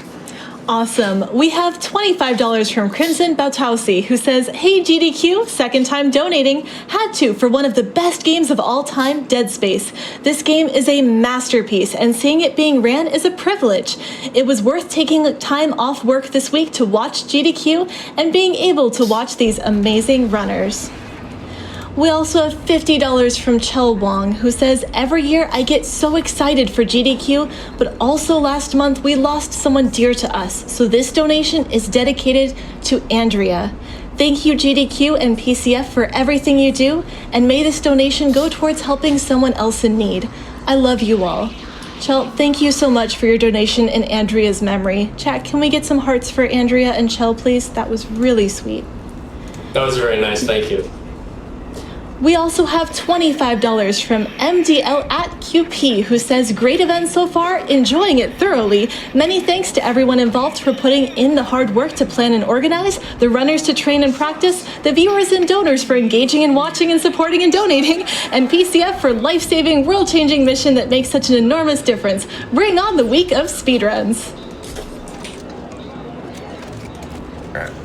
S1: Awesome. We have $25 from Crimson Bautausi, who says, "Hey GDQ, second time donating. Had to for one of the best games of all time, Dead Space. This game is a masterpiece, and seeing it being ran is a privilege. It was worth taking time off work this week to watch GDQ and being able to watch these amazing runners." We also have $50 from Chel Wong, who says, "Every year I get so excited for GDQ, but also last month we lost someone dear to us, so this donation is dedicated to Andrea. Thank you GDQ and PCF for everything you do, and may this donation go towards helping someone else in need. I love you all." Chel, thank you so much for your donation in Andrea's memory. Chat, can we get some hearts for Andrea and Chel, please? That was really sweet.
S2: That was very nice, thank you.
S1: We also have $25 from MDL at QP, who says, "Great event so far, enjoying it thoroughly. Many thanks to everyone involved for putting in the hard work to plan and organize, the runners to train and practice, the viewers and donors for engaging and watching and supporting and donating, and PCF for life-saving, world-changing mission that makes such an enormous difference. Bring on the week of speedruns."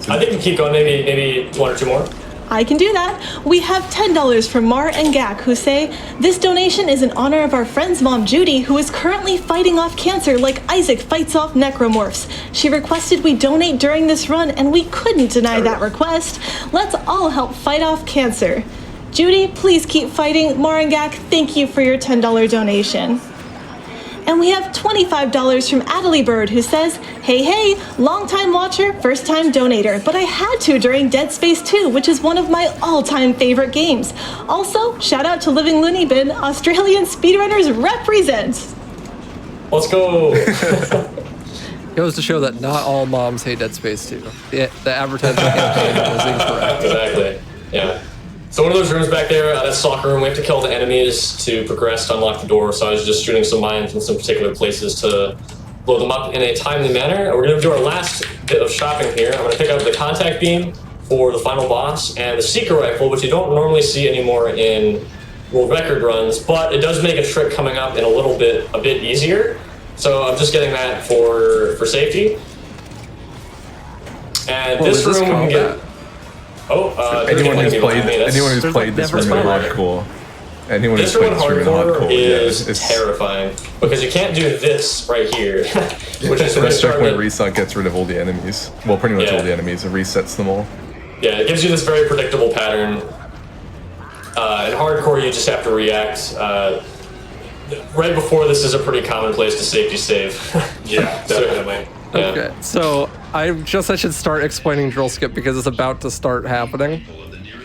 S2: I think we keep going, maybe one or two more.
S1: I can do that. We have $10 from Mar and Gak, who say, "This donation is in honor of our friend's mom, Judy, who is currently fighting off cancer like Isaac fights off necromorphs. She requested we donate during this run, and we couldn't deny that request. Let's all help fight off cancer. Judy, please keep fighting. Mar and Gak, thank you for your $10 donation." And we have $25 from Adelie Bird, who says, hey, long-time watcher, first-time donator, but I had to during Dead Space 2, which is one of my all-time favorite games. Also, shout out to LivingLooneyBin, Australian speedrunners represent."
S2: Let's go.
S4: Goes to show that not all moms hate Dead Space 2. The advertisement campaign was incorrect.
S2: Exactly, yeah. So one of those rooms back there, that's soccer room. We have to kill the enemies to progress to unlock the door. So I was just shooting some mines in some particular places to blow them up in a timely manner. We're gonna do our last bit of shopping here. I'm gonna pick up the contact beam for the final boss and the seeker rifle, which you don't normally see anymore in world record runs, but it does make a trick coming up in a bit easier. So I'm just getting that for safety. And this room we can get.
S5: Anyone who's played this room in hardcore.
S2: This room in hardcore is terrifying because you can't do this right here, which is
S5: the checkpoint restart gets rid of all the enemies. Well, pretty much all the enemies. It resets them all.
S2: Yeah, it gives you this very predictable pattern. In hardcore, you just have to react. Right before this is a pretty common place to safety save.
S3: Yeah, definitely.
S2: Yeah.
S4: Okay, so I should start explaining drill skip because it's about to start happening.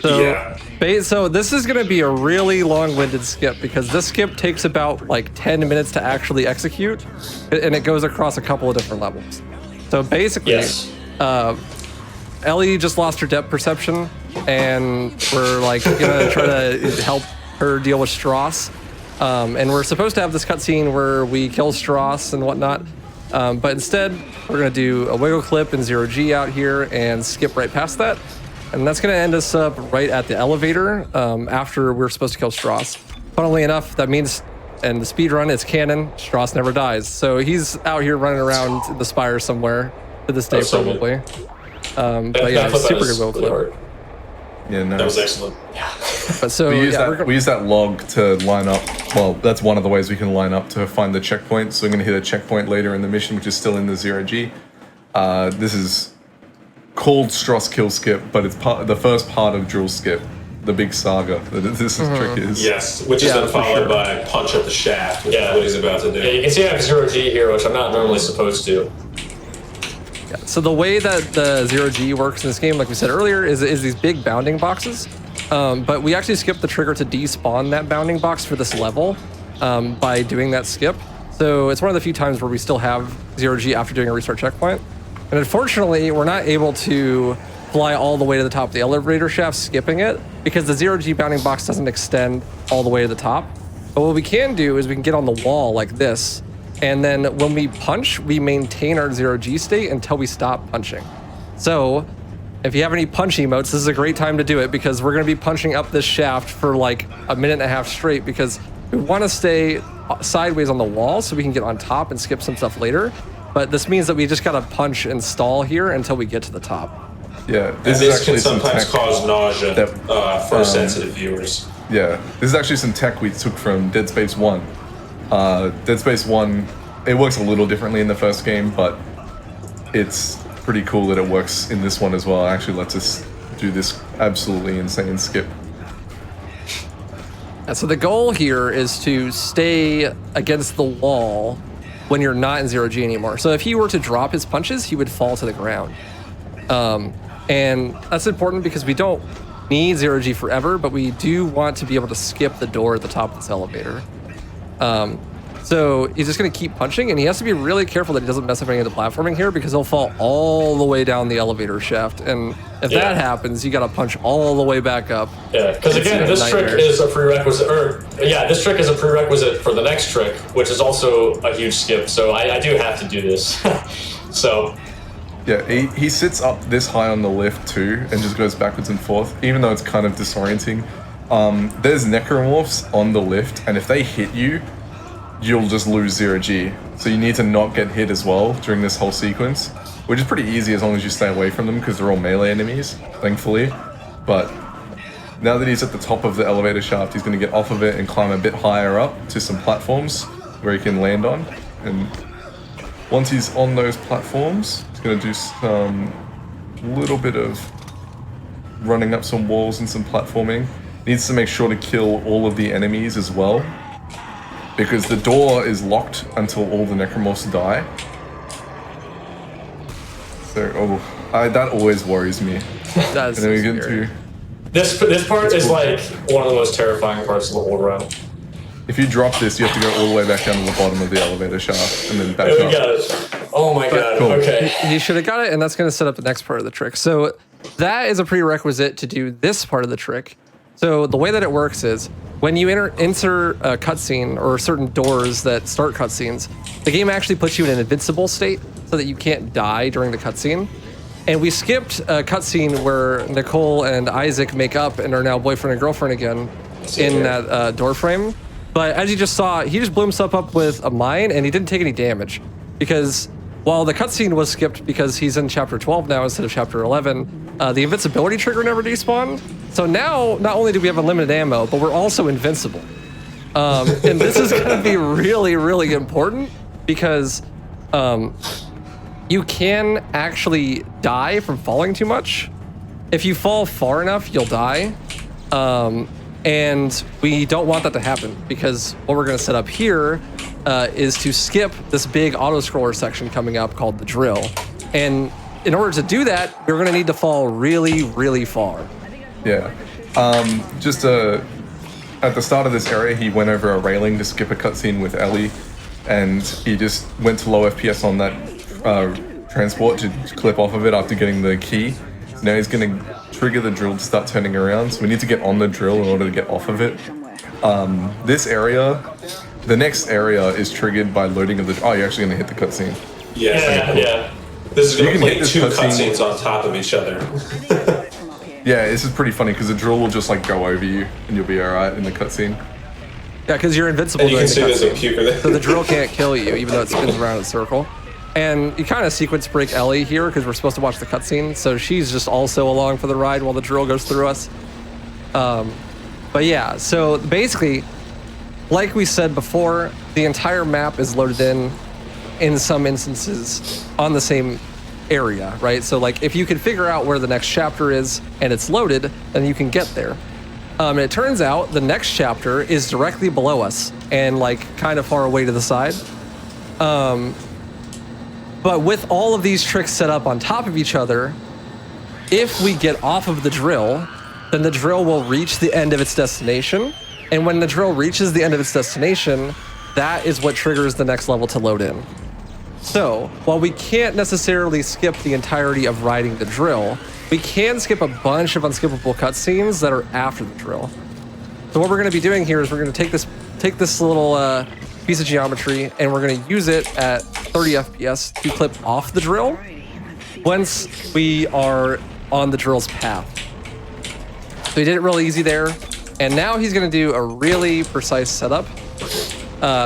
S4: So this is going to be a really long-winded skip because this skip takes about like 10 minutes to actually execute, and it goes across a couple of different levels. So basically, Ellie just lost her depth perception, and we're like gonna try to help her deal with Strauss. And we're supposed to have this cutscene where we kill Strauss and whatnot. But instead, we're going to do a wiggle clip in 0G out here and skip right past that. And that's going to end us up right at the elevator after we're supposed to kill Strauss. Funnily enough, that means in the speedrun, it's canon, Strauss never dies. So he's out here running around the spire somewhere to this day, probably. But yeah, super good wiggle clip.
S5: Yeah, no.
S3: That was excellent.
S2: Yeah.
S4: But so
S5: we use that log to line up. Well, that's one of the ways we can line up to find the checkpoint. So we're going to hit a checkpoint later in the mission, which is still in the 0G. This is called Strauss kill skip, but it's the first part of drill skip, the big saga that this trick is.
S3: Yes, which is then followed by punch up the shaft, which is what he's about to do.
S2: Yeah, you can see I have 0G here, which I'm not normally supposed to.
S4: So the way that the 0G works in this game, like we said earlier, is these big bounding boxes. But we actually skipped the trigger to despawn that bounding box for this level by doing that skip. So it's one of the few times where we still have 0G after doing a restart checkpoint. And unfortunately, we're not able to fly all the way to the top of the elevator shaft, skipping it, because the 0G bounding box doesn't extend all the way to the top. But what we can do is we can get on the wall like this, and then when we punch, we maintain our 0G state until we stop punching. So if you have any punch emotes, this is a great time to do it, because we're going to be punching up this shaft for like a minute and a half straight, because we want to stay sideways on the wall so we can get on top and skip some stuff later. But this means that we just got to punch and stall here until we get to the top.
S5: Yeah,
S3: this can sometimes cause nausea for sensitive viewers.
S5: Yeah, this is actually some tech we took from Dead Space 1. Dead Space 1, it works a little differently in the first game, but it's pretty cool that it works in this one as well. It actually lets us do this absolutely insane skip.
S4: So the goal here is to stay against the wall when you're not in 0G anymore. So if he were to drop his punches, he would fall to the ground. And that's important because we don't need 0G forever, but we do want to be able to skip the door at the top of this elevator. So he's just going to keep punching, and he has to be really careful that he doesn't mess up any of the platforming here, because he'll fall all the way down the elevator shaft. And if that happens, you got to punch all the way back up.
S2: Yeah, because again, this trick is a prerequisite, this trick is a prerequisite for the next trick, which is also a huge skip. So I do have to do this. So.
S5: Yeah, he sits up this high on the lift too, and just goes backwards and forth, even though it's kind of disorienting. There's necromorphs on the lift, and if they hit you, you'll just lose 0G. So you need to not get hit as well during this whole sequence, which is pretty easy as long as you stay away from them, because they're all melee enemies, thankfully. But now that he's at the top of the elevator shaft, he's going to get off of it and climb a bit higher up to some platforms where he can land on. And once he's on those platforms, he's going to do some little bit of running up some walls and some platforming. Needs to make sure to kill all of the enemies as well, because the door is locked until all the necromorphs die. So, that always worries me.
S4: That's
S5: and then we
S4: so
S5: get
S4: scary.
S2: This part is like one of the most terrifying parts of the whole run.
S5: If you drop this, you have to go all the way back down to the bottom of the elevator shaft and then back
S2: We
S5: up.
S2: got it. Oh my god,
S5: cool.
S2: okay.
S4: You should have got it, and that's going to set up the next part of the trick. So that is a prerequisite to do this part of the trick. So the way that it works is when you enter a cutscene or certain doors that start cutscenes, the game actually puts you in an invincible state so that you can't die during the cutscene. And we skipped a cutscene where Nicole and Isaac make up and are now boyfriend and girlfriend again in that door frame. But as you just saw, he just blew himself up with a mine, and he didn't take any damage, because while the cutscene was skipped because he's in chapter 12 now instead of chapter 11, the invincibility trigger never despawned. So now, not only do we have unlimited ammo, but we're also invincible. And this is going to be really, really important, because you can actually die from falling too much. If you fall far enough, you'll die. And we don't want that to happen, because what we're going to set up here is to skip this big auto-scroller section coming up called the drill. And in order to do that, we're going to need to fall really, really far.
S5: Yeah. Just at the start of this area, he went over a railing to skip a cutscene with Ellie, and he just went to low FPS on that transport to clip off of it after getting the key. So now he's going to trigger the drill to start turning around, so we need to get on the drill in order to get off of it. This area, the next area is triggered by loading of the... Oh, you're actually going to hit the cutscene.
S2: Yeah. This is going to play two cutscenes on top of each other.
S5: Yeah, this is pretty funny, because the drill will just like go over you, and you'll be alright in the cutscene.
S4: Yeah, because you're invincible
S2: And you
S4: during
S2: can
S4: the
S2: see there's a
S4: cutscene.
S2: puker there.
S4: So the drill can't kill you, even though it spins around in a circle. And you kind of sequence break Ellie here, because we're supposed to watch the cutscene, so she's just also along for the ride while the drill goes through us. But yeah, so basically, like we said before, the entire map is loaded in some instances on the same area, right? So like if you can figure out where the next chapter is and it's loaded, then you can get there. And it turns out the next chapter is directly below us and like kind of far away to the side. But with all of these tricks set up on top of each other, if we get off of the drill, then the drill will reach the end of its destination. And when the drill reaches the end of its destination, that is what triggers the next level to load in. So, while we can't necessarily skip the entirety of riding the drill, we can skip a bunch of unskippable cutscenes that are after the drill. So what we're going to be doing here is we're going to take this little piece of geometry, and we're going to use it at 30 FPS to clip off the drill once we are on the drill's path. So he did it real easy there, and now he's going to do a really precise setup.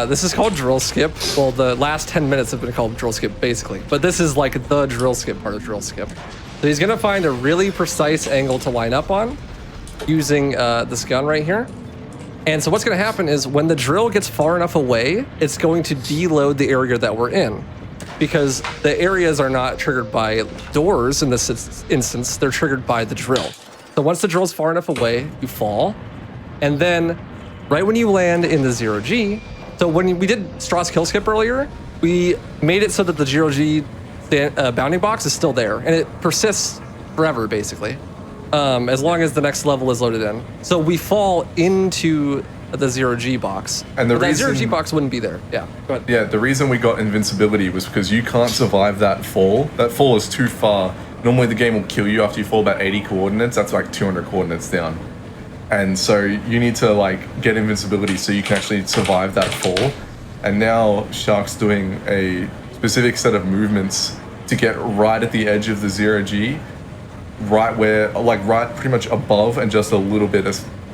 S4: This is called drill skip. Well, the last 10 minutes have been called drill skip, basically. But this is like the drill skip part of drill skip. So he's going to find a really precise angle to line up on using this gun right here. And so what's going to happen is when the drill gets far enough away, it's going to deload the area that we're in. Because the areas are not triggered by doors in this instance, they're triggered by the drill. So once the drill's far enough away, you fall. And then right when you land in the 0G, so when we did Strauss kill skip earlier, we made it so that the 0G bounding box is still there, and it persists forever, basically, as long as the next level is loaded in. So we fall into the 0G box,
S5: and that
S4: 0G box wouldn't be there. Yeah, go ahead.
S5: Yeah, the reason we got invincibility was because you can't survive that fall. That fall is too far. Normally the game will kill you after you fall about 80 coordinates. That's like 200 coordinates down. And so you need to like get invincibility so you can actually survive that fall. And now Shark's doing a specific set of movements to get right at the edge of the 0G, right where, like right pretty much above and just a little bit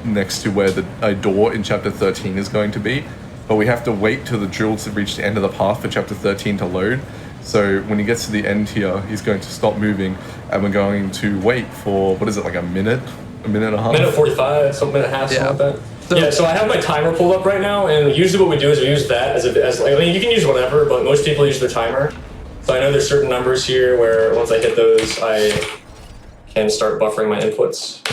S5: next to where a door in chapter 13 is going to be. But we have to wait till the drill to reach the end of the path for chapter 13 to load. So when he gets to the end here, he's going to stop moving, and we're going to wait for, what is it, like a minute and a half?
S2: Minute 45, something and a half, something like that. So I have my timer pulled up right now, and usually what we do is we use that as I mean, you can use whatever, but most people use their timer. So I know there's certain numbers here where once I hit those, I can start buffering my inputs.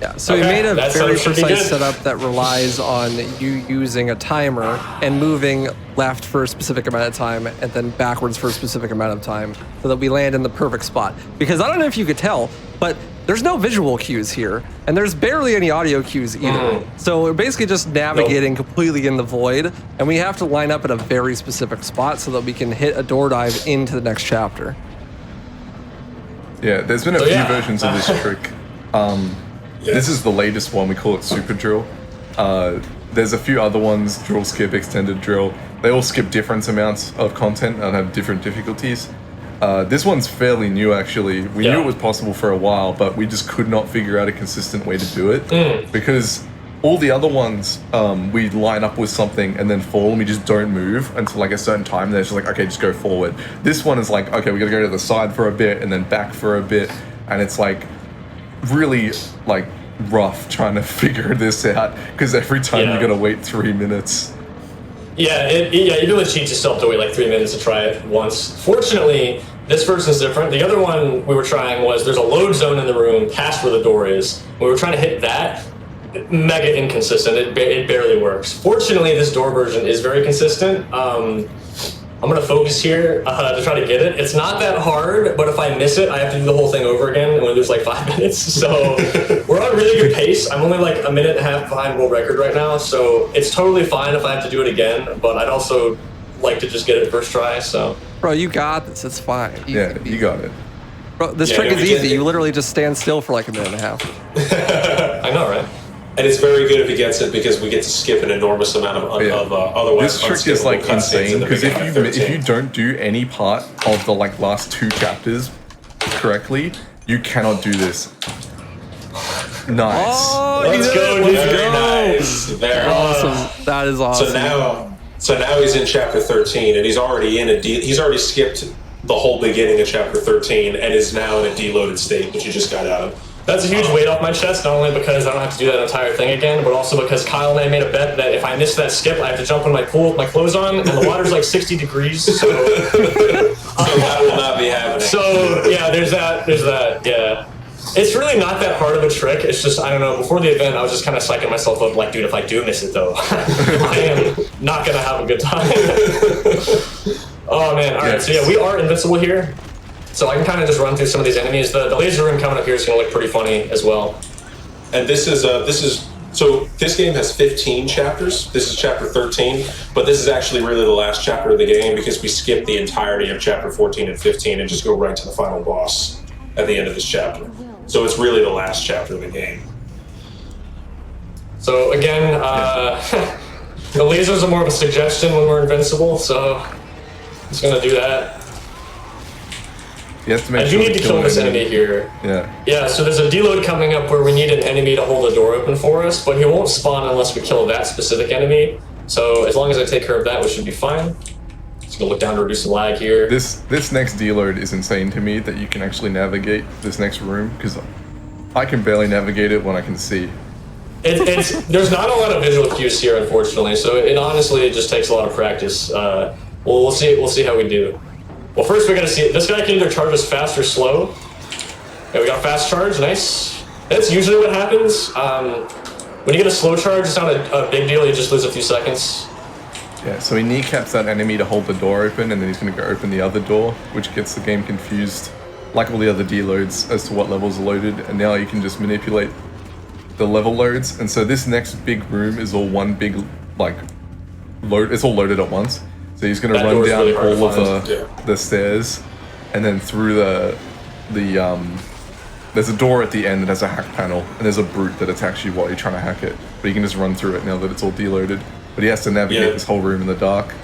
S4: Yeah, so we made a very precise setup that relies on you using a timer and moving left for a specific amount of time and then backwards for a specific amount of time so that we land in the perfect spot. Because I don't know if you could tell, but there's no visual cues here, and there's barely any audio cues either. So we're basically just navigating completely in the void, and we have to line up at a very specific spot so that we can hit a door dive into the next chapter.
S5: Yeah, there's been a few versions of this trick. This is the latest one. We call it Super Drill. There's a few other ones, Drill Skip, Extended Drill. They all skip different amounts of content and have different difficulties. This one's fairly new, actually. We knew it was possible for a while, but we just could not figure out a consistent way to do it. Because all the other ones, we line up with something and then fall, and we just don't move until like a certain time. And then it's just like, okay, just go forward. This one is like, okay, we gotta go to the side for a bit and then back for a bit. And it's like really like rough trying to figure this out because every time you gotta wait 3 minutes.
S2: Yeah, you really cheat yourself to wait like 3 minutes to try it once. Fortunately, this version is different. The other one we were trying was there's a load zone in the room past where the door is. We were trying to hit that. Mega inconsistent. It barely works. Fortunately, this door version is very consistent. I'm gonna focus here to try to get it. It's not that hard, but if I miss it, I have to do the whole thing over again, and we lose like 5 minutes. So we're on a really good pace. I'm only like a minute and a half behind world record right now, so it's totally fine if I have to do it again. But I'd also like to just get it first try. So,
S4: bro, you got this. It's fine.
S5: You got it.
S4: Bro, this trick is easy. You literally just stand still for like a minute and a half.
S2: I know, right?
S3: And it's very good if he gets it because we get to skip an enormous amount of otherwise.
S5: This trick is like insane because if you don't do any part of the like last 2 chapters correctly, you cannot do this. Nice.
S4: Oh,
S2: let's go, dude.
S3: Very nice. Very
S4: awesome. That is awesome.
S3: So now he's in chapter 13, and he's already he's already skipped the whole beginning of chapter 13, and is now in a deloaded state, which he just got out of.
S2: That's a huge weight off my chest, not only because I don't have to do that entire thing again, but also because Kyle and I made a bet that if I miss that skip, I have to jump in my pool with my clothes on, and the water's like 60 degrees, so...
S3: that will not be happening.
S2: So, yeah, there's that, yeah. It's really not that hard of a trick, it's just, I don't know, before the event, I was just kind of psyching myself up, like, dude, if I do miss it, though, I am not gonna have a good time. Oh man, alright, so yeah, we are invincible here. So I can kind of just run through some of these enemies. The laser room coming up here is going to look pretty funny as well.
S3: And this game has 15 chapters. This is chapter 13, but this is actually really the last chapter of the game because we skip the entirety of chapter 14 and 15 and just go right to the final boss at the end of this chapter. So it's really the last chapter of the game.
S2: So again, the lasers are more of a suggestion when we're invincible, so I'm just going to do that.
S5: You have to make
S2: I do need to kill this enemy here.
S5: Yeah.
S2: Yeah, so there's a deload coming up where we need an enemy to hold the door open for us, but he won't spawn unless we kill that specific enemy. So as long as I take care of that, we should be fine. Just gonna look down to reduce the lag here.
S5: This next deload is insane to me that you can actually navigate this next room because I can barely navigate it when I can see.
S2: There's not a lot of visual cues here, unfortunately. So it honestly just takes a lot of practice. We'll see how we do. Well, first we gotta see, this guy can either charge us fast or slow. Yeah, we got fast charge, nice. That's usually what happens. When you get a slow charge, it's not a big deal, you just lose a few seconds.
S5: Yeah, so he kneecaps that enemy to hold the door open, and then he's gonna go open the other door, which gets the game confused, like all the other deloads, as to what levels are loaded, and now you can just manipulate the level loads. And so this next big room is all one big, like, load, it's all loaded at once. So he's going to run down really all of the stairs, and then through there's a door at the end that has a hack panel, and there's a brute that attacks you while you're trying to hack it. But you can just run through it now that it's all deloaded. But he has to navigate this whole room in the dark.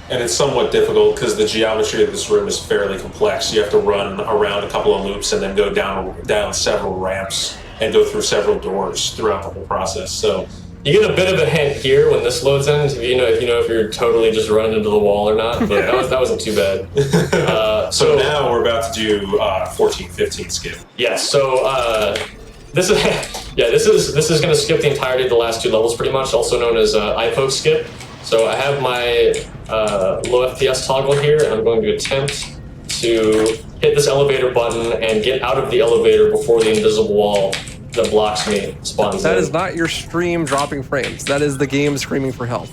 S3: And it's somewhat difficult because the geometry of this room is fairly complex. You have to run around a couple of loops and then go down several ramps and go through several doors throughout the whole process. So
S2: you get a bit of a hint here when this loads in, if you're totally just running into the wall or not, but that wasn't too bad.
S3: So now we're about to do 14-15 skip.
S2: Yeah, so this is going to skip the entirety of the last two levels pretty much, also known as eye poke skip. So I have my low FPS toggle here, and I'm going to attempt to hit this elevator button and get out of the elevator before the invisible wall that blocks me spawns
S4: That
S2: in.
S4: is not your stream dropping frames. That is the game screaming for help.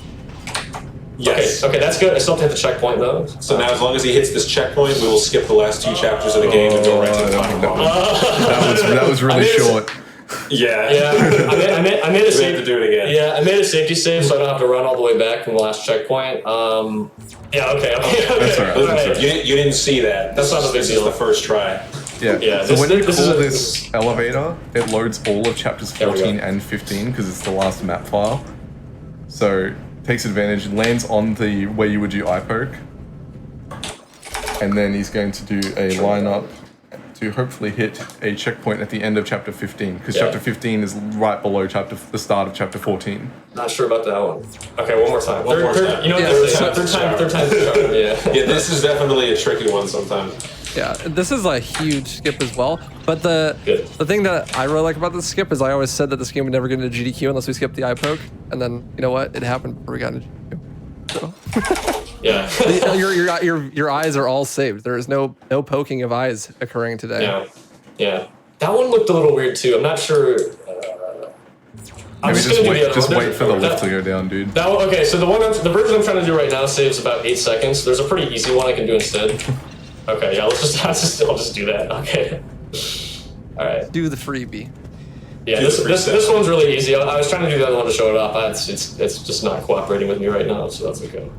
S3: Yes.
S2: Okay, that's good. I still have to hit the checkpoint though.
S3: So now as long as he hits this checkpoint, we will skip the last two chapters of the game and go right to the final boss.
S5: That was really short.
S3: Yeah.
S2: I made a
S3: We have
S2: save
S3: to do it again.
S2: Yeah, I made a safety save so I don't have to run all the way back from the last checkpoint. Yeah, okay.
S5: That's all right.
S3: You didn't see that.
S2: That's not a big
S3: This is
S2: deal.
S3: the first try.
S5: Yeah. So when you call this elevator, it loads all of chapters 14 and 15 because it's the last map file. So takes advantage, lands on the where you would do eye poke, and then he's going to do a lineup to hopefully hit a checkpoint at the end of chapter 15 because chapter 15 is right below the start of chapter 14.
S2: Not sure about that one. Okay, one more time.
S3: One more time.
S2: You know what third time.
S3: Yeah, this is definitely a tricky one sometimes.
S4: Yeah, this is a huge skip as well. But the thing that I really like about this skip is I always said that this game would never get into GDQ unless we skipped the eye poke. And then, you know what? It happened before we got into GDQ. So.
S2: Yeah.
S4: your eyes are all saved. There is no poking of eyes occurring today.
S2: Yeah. That one looked a little weird too. I'm not sure.
S5: Maybe just wait for the lift to go down, dude.
S2: Okay, so the version I'm trying to do right now saves about 8 seconds. There's a pretty easy one I can do instead. Okay, yeah, I'll just do that. Okay. All right.
S4: Do the freebie.
S2: Yeah, this one's really easy. I was trying to do the other one to show it off. It's just not cooperating with me right now, so that's okay.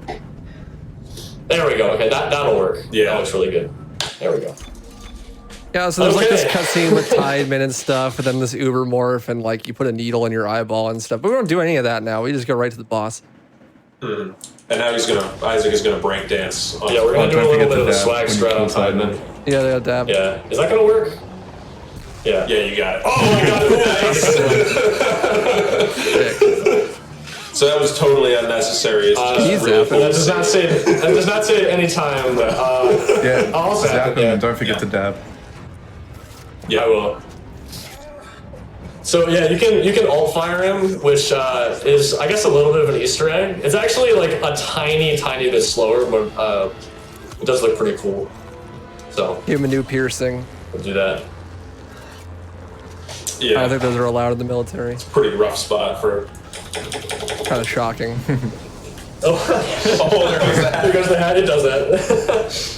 S2: There we go. Okay, that'll work.
S3: Yeah,
S2: that looks really good. There we go.
S4: Yeah, so there's like this cutscene with Tideman and stuff, and then this Uber morph, and like you put a needle in your eyeball and stuff. But we don't do any of that now. We just go right to the boss.
S3: Mm-hmm. And now Isaac is gonna break dance.
S2: Yeah, we're gonna do a little bit of a swag strat on Tideman.
S4: Yeah, they dab.
S2: Yeah, is that gonna work? Yeah,
S3: you got it.
S2: Oh my god,
S3: nice. So that was totally unnecessary.
S2: That does not say at any time.
S5: Yeah,
S2: I'll
S5: zap him and don't forget to dab.
S2: Yeah, I will. So yeah, you can alt fire him, which is I guess a little bit of an Easter egg. It's actually like a tiny bit slower, but it does look pretty cool. So
S4: give him a new piercing.
S2: We'll do that.
S4: Yeah, I don't think those are allowed in the military.
S3: It's a pretty rough spot for.
S4: Kind of shocking.
S3: Oh, there goes the hat.
S2: There goes the hat. It does that.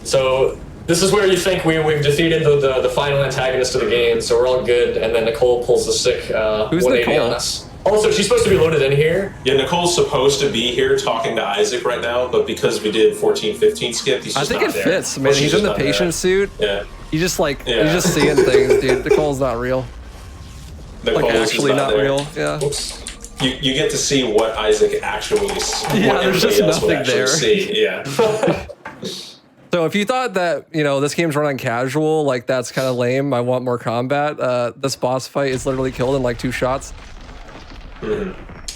S2: So this is where you think we've defeated the final antagonist of the game, so we're all good. And then Nicole pulls the sick
S4: Who's
S2: 180
S4: Nicole?
S2: on us. Also, she's supposed to be loaded in here.
S3: Yeah, Nicole's supposed to be here talking to Isaac right now, but because we did 14-15 skip, he's just
S4: I think
S3: not
S4: it
S3: there.
S4: fits, man.
S3: Well,
S4: He's
S3: she's
S4: in the
S3: just not
S4: patient suit.
S3: there.
S4: You just like
S3: Yeah.
S4: you're just seeing things, dude. Nicole's not real.
S3: Nicole
S4: Like
S3: is just
S4: actually not
S3: there.
S4: real. Yeah.
S3: Oops. You get to see what Isaac actually
S4: Yeah,
S3: what
S4: there's
S3: everybody
S4: just
S3: else would
S4: nothing
S3: actually
S4: there.
S3: see. Yeah.
S4: So if you thought that, this game's run on casual, like that's kind of lame, I want more combat, this boss fight is literally killed in like 2 shots.
S3: And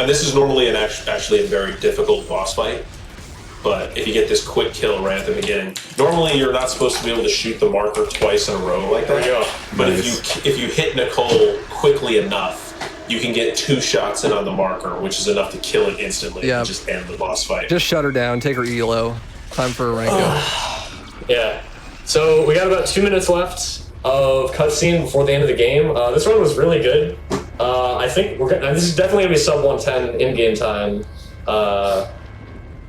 S3: this is normally actually a very difficult boss fight. But if you get this quick kill right at the beginning, normally you're not supposed to be able to shoot the marker twice in a row like that.
S2: Yeah.
S3: But
S5: Nice.
S3: if you hit Nicole quickly enough, you can get 2 shots in on the marker, which is enough to kill it instantly
S4: Yeah.
S3: and just end the boss fight.
S4: Just shut her down, take her elo. Time for a rank up.
S2: Yeah. So we got about 2 minutes left of cutscene before the end of the game. This run was really good. I think this is definitely gonna be sub 110 in-game time.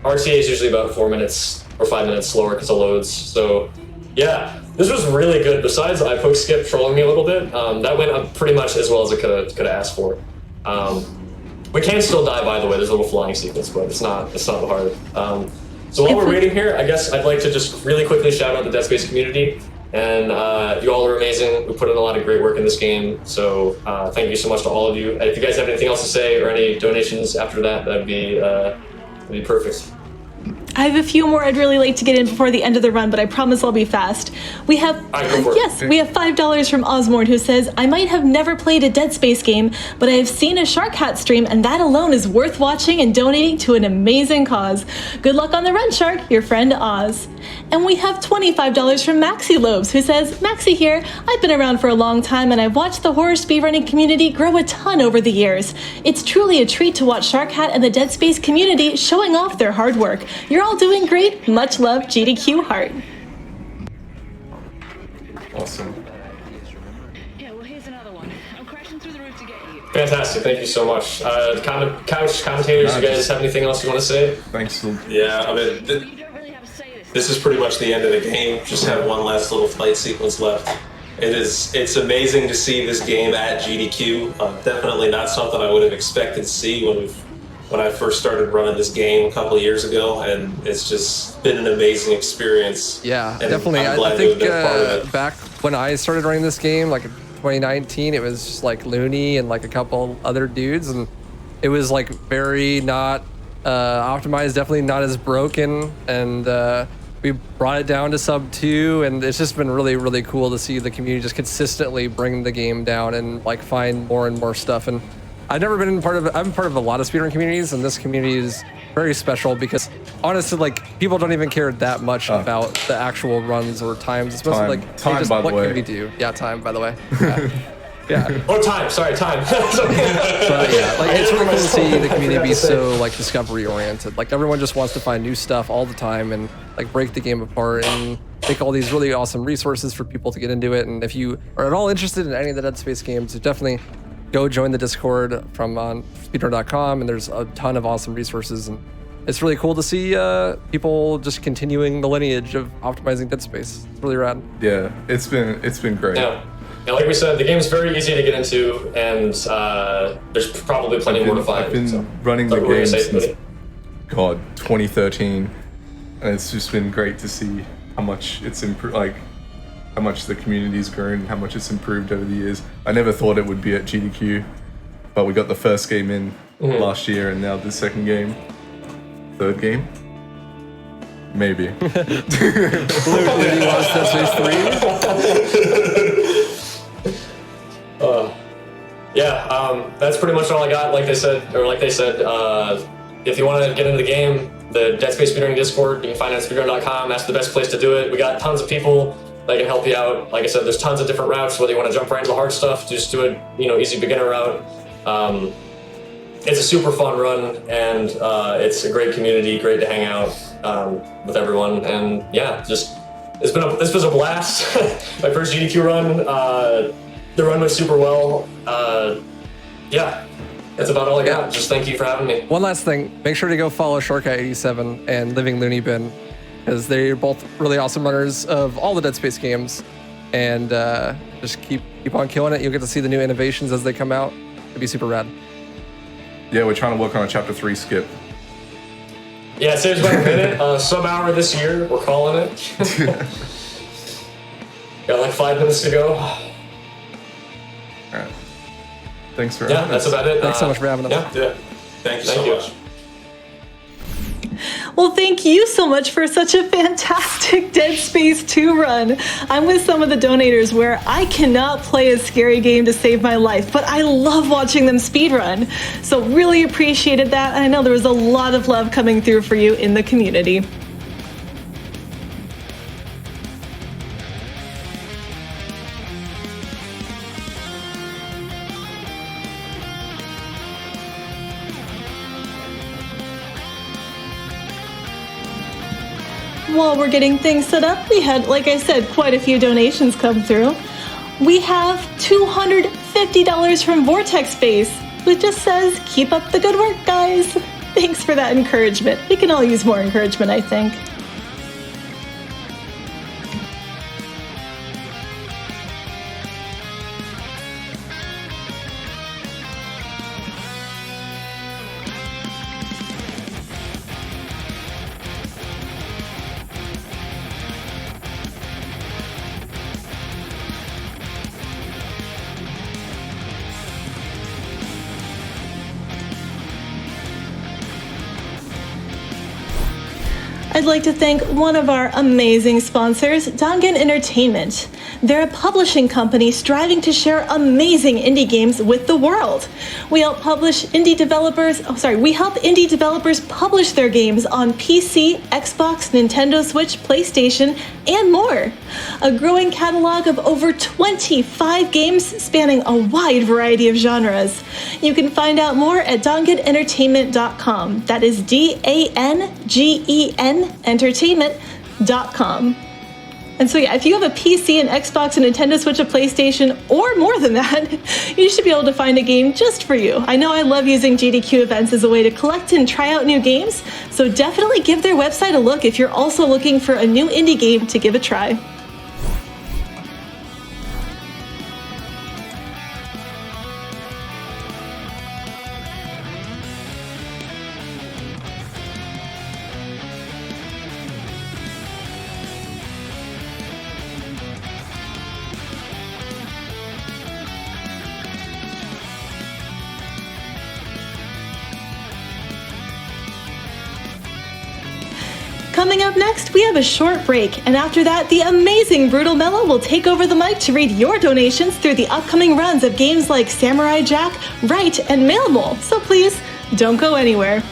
S2: RTA is usually about 4 minutes or 5 minutes slower because of loads. So yeah, this was really good. Besides I poke skip trolling me a little bit, that went up pretty much as well as it could have asked for. We can still die, by the way. There's a little flying sequence, but it's not hard. So while we're waiting here, I guess I'd like to just really quickly shout out the Dead Space community. And you all are amazing. We put in a lot of great work in this game. So thank you so much to all of you. If you guys have anything else to say or any donations after that, that'd be perfect.
S1: I have a few more I'd really like to get in before the end of the run, but I promise I'll be fast. We have
S2: go for it.
S1: yes, we have $5 from Osmorn, who says, I might have never played a Dead Space game, but I have seen a Sharkhat stream, and that alone is worth watching and donating to an amazing cause. Good luck on the run, Shark, your friend Oz. And we have $25 from Maxi Lobes, who says, Maxi here, I've been around for a long time and I've watched the horror speedrunning community grow a ton over the years. It's truly a treat to watch Sharkhat and the Dead Space community showing off their hard work. You're all doing great. Much love, GDQ Heart.
S5: Awesome.
S6: Yeah, well, here's another one. I'm crashing through the roof to get you.
S2: Fantastic. Thank you so much. Couch commentators, you guys have anything else you want to say?
S5: Thanks.
S3: Yeah, I mean,
S6: You don't really have to say this.
S3: this is pretty much the end of the game. Just have one last little fight sequence left. It's amazing to see this game at GDQ. Definitely not something I would have expected to see when I first started running this game a couple of years ago, and it's just been an amazing experience.
S4: Yeah,
S3: And
S4: definitely.
S3: I'm
S4: I
S3: glad to
S4: think
S3: have been part of it.
S4: back when I started running this game, like in 2019, it was just like Looney and like a couple other dudes, and it was like very not optimized, definitely not as broken, and we brought it down to sub 2, and it's just been really, really cool to see the community just consistently bring the game down and like find more and more stuff. And I've never been I'm part of a lot of speedrun communities, and this community is very special because honestly, like people don't even care that much about the actual runs or times. It's mostly like,
S5: Time,
S4: hey, just
S5: by the
S4: what
S5: way.
S4: can we do? Yeah, time, by the way. Yeah.
S2: Oh, time. Sorry, time.
S4: But yeah, like it's really cool to see the community
S2: Forgot
S4: be
S2: to say.
S4: so like discovery oriented. Like everyone just wants to find new stuff all the time and like break the game apart and make all these really awesome resources for people to get into it. And if you are at all interested in any of the Dead Space games, definitely go join the Discord from on speedrun.com, and there's a ton of awesome resources, and it's really cool to see people just continuing the lineage of optimizing Dead Space. It's really rad.
S5: Yeah, it's been great.
S2: Yeah. And like we said, the game is very easy to get into, and there's probably plenty more to find.
S5: I've been
S2: so.
S5: running the
S2: Sorry, what were you
S5: game
S2: gonna say,
S5: since
S2: buddy?
S5: God 2013, and it's just been great to see how much it's improved, like how much the community's grown, how much it's improved over the years. I never thought it would be at GDQ, but we got the first game in last year, and now the second game, third game, maybe.
S4: Luke, did you watch Dead Space 3?
S2: Yeah, that's pretty much all I got. Like they said, if you want to get into the game, the Dead Space Speedrunning Discord, you can find it at speedrun.com. That's the best place to do it. We got tons of people that can help you out. Like I said, there's tons of different routes. Whether you want to jump right into the hard stuff, just do a easy beginner route. It's a super fun run, and it's a great community, great to hang out with everyone. And yeah, this was a blast. My first GDQ run. The run went super well. Yeah, that's about all I got. Just thank you for having me.
S4: One last thing, make sure to go follow sharkhat87 and LivingLooneyBin, because they're both really awesome runners of all the Dead Space games. And just keep on killing it. You'll get to see the new innovations as they come out. It'd be super rad.
S5: Yeah, we're trying to work on a chapter 3 skip.
S2: Yeah, it saves about a minute. Some hour this year, we're calling it. Got like 5 minutes to go.
S5: All right. Thanks for
S2: Yeah,
S5: having
S2: that's
S5: us.
S2: about it.
S4: Thanks so much for having us.
S2: Yeah.
S3: Yeah. Thank you so much.
S1: Well, thank you so much for such a fantastic Dead Space 2 run. I'm with some of the donators where I cannot play a scary game to save my life, but I love watching them speedrun. So really appreciated that, and I know there was a lot of love coming through for you in the community. While we're getting things set up, we had, like I said, quite a few donations come through. We have $250 from Vortex Space, who just says, keep up the good work, guys. Thanks for that encouragement. We can all use more encouragement, I think. I'd like to thank one of our amazing sponsors, Dangan Entertainment. They're a publishing company striving to share amazing indie games with the world. We help indie developers publish their games on PC, Xbox, Nintendo Switch, PlayStation, and more. A growing catalog of over 25 games spanning a wide variety of genres. You can find out more at danganentertainment.com. That is DANGEN entertainment.com. And so yeah, if you have a PC, an Xbox, a Nintendo Switch, a PlayStation, or more than that, you should be able to find a game just for you. I know I love using GDQ events as a way to collect and try out new games, so definitely give their website a look if you're also looking for a new indie game to give a try. Coming up next, we have a short break, and after that, the amazing Brutal Mellow will take over the mic to read your donations through the upcoming runs of games like Samurai Jack, Right, and Mail Mole. So please, don't go anywhere.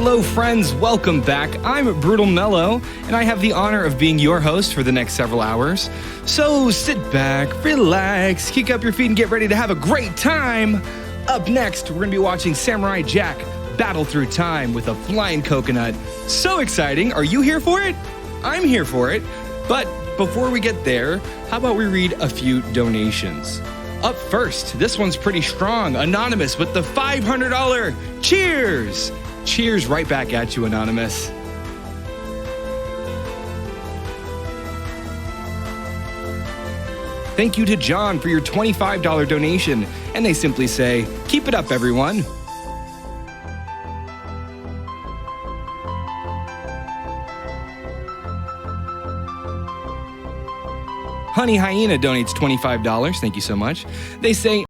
S7: Hello friends, welcome back. I'm Brutal Mellow, and I have the honor of being your host for the next several hours. So sit back, relax, kick up your feet, and get ready to have a great time. Up next, we're going to be watching Samurai Jack battle through time with a flying coconut. So exciting. Are you here for it? I'm here for it. But before we get there, how about we read a few donations? Up first, this one's pretty strong. Anonymous with the $500 cheers. Cheers right back at you, Anonymous. Thank you to John for your $25 donation. And they simply say, keep it up, everyone. Honey Hyena donates $25. Thank you so much. They say,